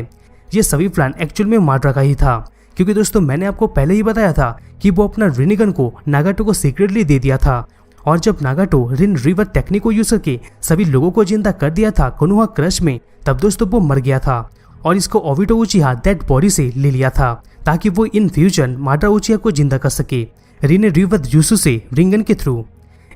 ये सभी प्लान एक्चुअल में माड्रा का ही था, क्योंकि दोस्तों मैंने आपको पहले ही बताया था कि वो अपना रिनिगन को नागाटो को सीक्रेटली दे दिया था, और जब नागाटो रिन रिवर टेक्निक को यूज करके सभी लोगों को जिंदा कर दिया था कोनोहा क्रश में, तब दोस्तों वो मर गया था और इसको ओबिटो उचिहा डेड बॉडी से ले लिया था ताकि वो इन फ्यूजन माड्रा उचिहा को जिंदा कर सके रिन रिवर जुत्सु से रिंगन के थ्रू।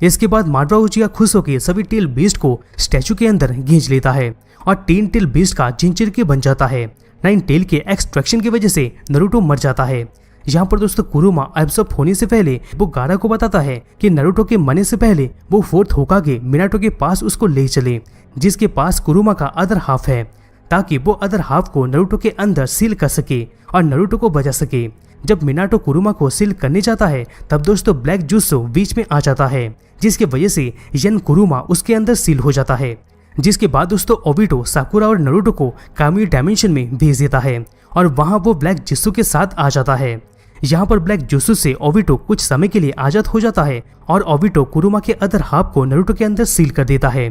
इसके बाद माड्रा उचिहा खुश होकर सभी टेल बीस्ट को स्टैचू के अंदर खींच लेता है और 3 टेल बीस्ट का जिंचिरके बन जाता है। 9 टेल के एक्सट्रैक्शन की वजह से नारुतो मर जाता है। यहाँ पर दोस्तों कुरुमा एब्सॉर्ब होने से पहले वो गारा को बताता है कि नारुतो के मरने से पहले वो 4th होकागे मिनाटो के पास उसको ले चले, जिसके पास कुरुमा का अदर हाफ है, ताकि वो अदर हाफ को नारुतो के अंदर सील कर सके और नारुतो को बचा सके। जब मिनाटो कुरुमा को सील करने जाता है तब दोस्तों ब्लैक जुत्सु बीच में आ जाता है, जिसकी वजह से यन कुरुमा उसके अंदर सील हो जाता है। जिसके बाद दोस्तों ओबिटो साकुरा और नारुतो को कामुई डायमेंशन में भेज देता है और वहां वो ब्लैक जुत्सु के साथ आ जाता है। यहाँ पर ब्लैक जुत्सु से ओबिटो कुछ समय के लिए आजाद हो जाता है और ओबिटो कुरुमा के अदर हाफ को नारुतो के अंदर सील कर देता है।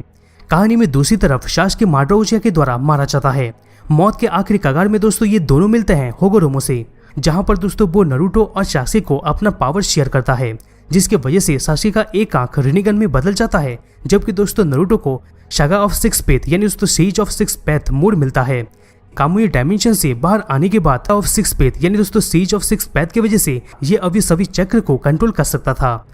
कहानी में दूसरी तरफ सासुके माड्रा उचिहा के द्वारा मारा जाता है। मौत के आखिरी कगार में दोस्तों ये दोनों मिलते हैं होगोरोमो से, जहाँ पर दोस्तों वो नारुतो और सासुके को अपना पावर शेयर करता है, जिसके वजह से सासुके का एक आंख रिनिगन में बदल जाता है, जबकि दोस्तों नारुतो को सागा ऑफ 6 पेथ यानी दोस्तों सेज ऑफ 6 पेथ मोड मिलता है। कामुई डायमेंशन से बाहर आने के बाद ऑफ 6 पेथ यानी दोस्तों सेज ऑफ 6 पेथ की वजह से ये अभी सभी चक्र को कंट्रोल कर सकता था।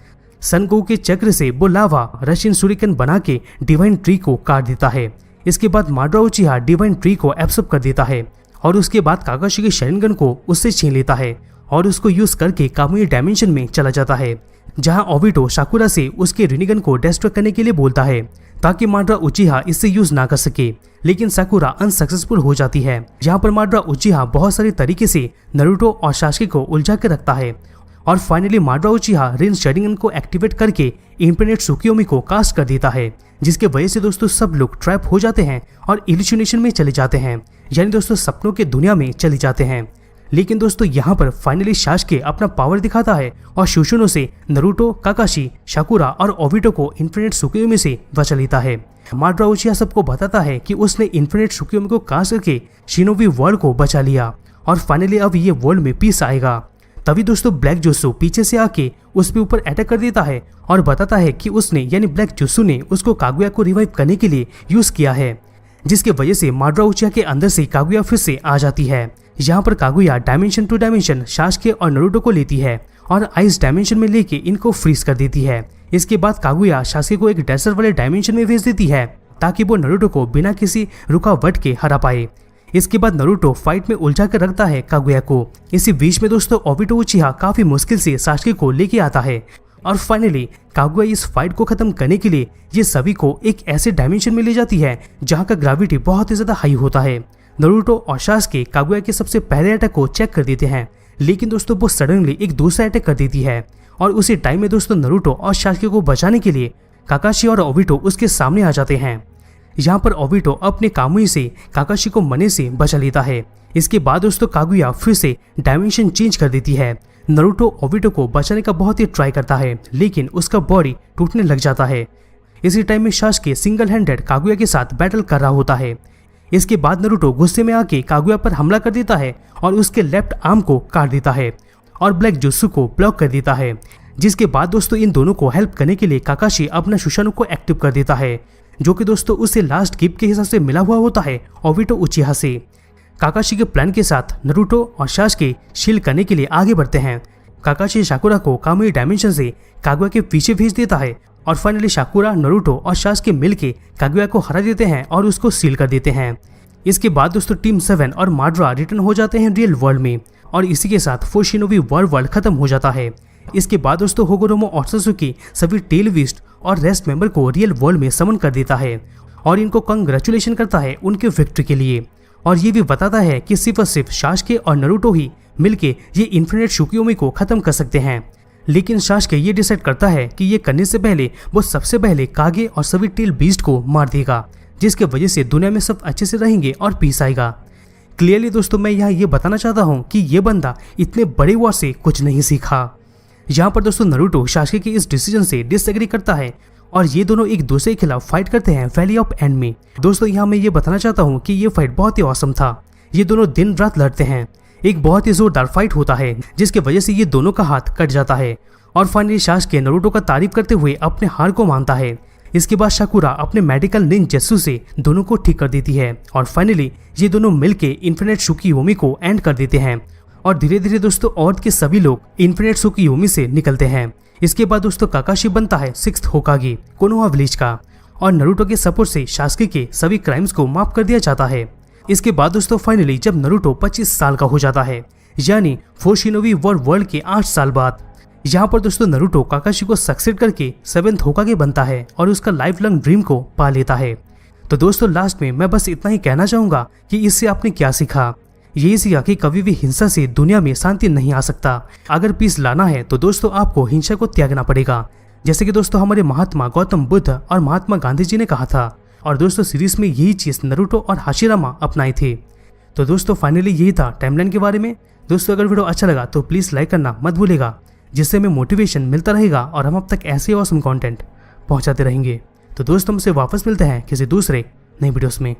सन गोकू के चक्र से वो लावा रशियन सुरिकन बना के डिवाइन ट्री को काट देता है। इसके बाद माड्रा उचिहा डिवाइन ट्री को एब्सॉर्ब कर देता है और उसके बाद काकाशी के शरिनगन को उससे छीन लेता है और उसको यूज करके कामुई डायमेंशन में चला जाता है, जहां ओबिटो साकुरा से उसके रिनिगन को डिस्ट्रॉय करने के लिए बोलता है ताकि माड्रा उचिहा इससे यूज ना कर सके, लेकिन साकुरा अनसक्सेसफुल हो जाती है। यहाँ पर माड्रा उचिहा बहुत सारे तरीके से नारुतो और सासुके को उलझा के रखता है और फाइनली माड्रा उचिहा रिन शरिंगन को एक्टिवेट करके इन्फिनिट त्सुकियोमी को कास्ट कर देता है, जिसके वजह से दोस्तों सब लोग ट्रैप हो जाते हैं और इल्यूशनेशन में चले जाते हैं, यानी दोस्तों सपनों के दुनिया में चले जाते हैं। लेकिन दोस्तों यहाँ पर फाइनली सासुके अपना पावर दिखाता है और सुशुनो से नारुतो, काकाशी, साकुरा और ओबिटो को इन्फिनिट त्सुकियोमी से बचा लेता है। माड्रा उचिहा सबको बताता है कि उसने इन्फिनिट त्सुकियोमी को कास्ट करके शिनोबी वर्ल्ड को बचा लिया और फाइनली अब ये वर्ल्ड में पीस आएगा। तभी दोस्तों ब्लैक जुत्सु पीछे से आके उस पे ऊपर अटैक कर देता है और बताता है कि उसने यानी ब्लैक जुत्सु ने उसको कागुया को रिवाइव करने के लिए यूज किया है, जिसके वजह से माड्रा उचिहा के अंदर से कागुया फिर से आ जाती है। यहाँ पर कागुया डायमेंशन टू डायमेंशन सासुके और नारुतो को लेती है और आइस डायमेंशन में लेके इनको फ्रीज कर देती है। इसके बाद कागुया सासुके को एक डेजर्ट वाले डायमेंशन में भेज देती है ताकि वो नारुतो को बिना किसी रुकावट के हरा पाए। इसके बाद नारुतो फाइट में उलझा कर रखता है कागुया को। इसी बीच में दोस्तों ओबिटो उचिहा काफी मुश्किल से सासुके को लेके आता है और फाइनली कागुया इस फाइट को खत्म करने के लिए ये सभी को एक ऐसे डायमेंशन में ले जाती है जहाँ का ग्रेविटी बहुत ही ज्यादा हाई होता है। नारुतो और सासुके कागुया के सबसे पहले अटैक को चेक कर देते हैं, लेकिन दोस्तों वो सडनली एक दूसरा अटैक कर देती है और उसी टाइम में दोस्तों नारुतो और सासुके को बचाने के लिए काकाशी और ओबिटो उसके सामने आ जाते हैं। यहाँ पर ओबिटो अपने कामुई से काकाशी को मरने से बचा लेता है। इसके बाद दोस्तों कागुया फिर से डायमेंशन चेंज कर देती है। नारुतो ओबिटो को बचाने का बहुत ही ट्राई करता है, लेकिन उसका बॉडी टूटने लग जाता है। इसी टाइम में सासुके सिंगल हैंडेड कागुया के साथ बैटल कर रहा होता है। इसके बाद नारुतो गुस्से में आके कागुया पर हमला कर देता है और उसके लेफ्ट आर्म को काट देता है और ब्लैक जुत्सु को ब्लॉक कर देता है। जिसके बाद दोस्तों इन दोनों को हेल्प करने के लिए काकाशी अपना सुशानु को एक्टिव कर देता है, जो कि दोस्तों उसे लास्ट गिफ्ट के हिसाब से मिला हुआ होता है ओबिटो उचिहा से। काकाशी के प्लान के साथ नारुतो और सासुके शील करने के लिए आगे बढ़ते हैं। काकाशी साकुरा को कामुई डायमेंशन से कागुया के पीछे भेज देता है और फाइनली साकुरा, नारुतो और सासुके मिलके कागुया को हरा देते हैं और उसको सील कर देते हैं। इसके बाद दोस्तों टीम 7 और माड्रा रिटर्न हो जाते हैं रियल वर्ल्ड में और इसी के साथ 4 शिनोबी वर्ल्ड खत्म हो जाता है। इसके बाद दोस्तों होगोरोमो और सासुके सभी टेल बीस्ट और रेस्ट मेंबर को रियल वर्ल्ड में समन कर देता है और इनको कंग्रेचुलेशन करता है उनके विक्ट्री के लिए और ये भी बताता है कि सिर्फ और सिर्फ सासुके और नारुतो ही मिलके ये इन्फिनिट शुकियोमी को खत्म कर सकते हैं। लेकिन सास्के ये डिसाइड करता है कि ये करने से पहले वो सबसे पहले कागे और सभी टेल बीस्ट को मार देगा, जिसके वजह से दुनिया में सब अच्छे से रहेंगे और पीस आएगा। क्लियरली दोस्तों मैं यहाँ ये बताना चाहता हूँ कि ये बंदा इतने बड़े वॉर से कुछ नहीं सीखा। यहाँ पर दोस्तों नारुतो सास्के के इस डिसीजन से डिसएग्री करता है और ये दोनों एक दूसरे के खिलाफ फाइट करते हैं वैली ऑफ एंड में। दोस्तों यहाँ मैं ये बताना चाहता हूँ कि ये फाइट बहुत ही औसम था। ये दोनों दिन रात लड़ते हैं, एक बहुत ही जोरदार फाइट होता है जिसके वजह से ये दोनों का हाथ कट जाता है और फाइनली सास्के नारुतो का तारीफ करते हुए अपने हार को मानता है। इसके बाद साकुरा अपने मेडिकल निंजेत्सु से दोनों को ठीक कर देती है और फाइनली ये दोनों मिलके इन्फिनिट शुकियोमी को एंड कर देते हैं और धीरे धीरे दोस्तों अर्थ के सभी लोग इन्फिनिट शुकियोमी से निकलते हैं। इसके बाद दोस्तों काकाशी बनता है 6th होकागे कोनोहा विलेज का और नारुतो के सपोर्ट से सास्के के सभी क्राइम्स को माफ कर दिया जाता है। इसके बाद दोस्तों फाइनली जब नारुतो 25 साल का हो जाता है, यानी 4 शिनोबी वॉर वर्ल्ड के 8 साल बाद, यहाँ पर दोस्तों नारुतो काकाशी को सक्सेड करके 7th होकागे बनता है और उसका लाइफ लॉन्ग ड्रीम को पा लेता है। तो दोस्तों लास्ट में मैं बस इतना ही कहना चाहूंगा कि इससे आपने क्या सीखा। यही सीखा कि कभी भी हिंसा से दुनिया में शांति नहीं आ सकता। अगर पीस लाना है तो दोस्तों आपको हिंसा को त्यागना पड़ेगा, जैसे कि दोस्तों हमारे महात्मा गौतम बुद्ध और महात्मा गांधी जी ने कहा था। और दोस्तों सीरीज में यही चीज नारुतो और हाशिरामा अपनाई थी। तो दोस्तों फाइनली यही था टाइमलाइन के बारे में। दोस्तों अगर वीडियो अच्छा लगा तो प्लीज लाइक करना मत भूलेगा, जिससे हमें मोटिवेशन मिलता रहेगा और हम अब तक ऐसे ऑसम कंटेंट पहुंचाते रहेंगे। तो दोस्तों हमसे वापस मिलते हैं किसी दूसरे नई वीडियोस में।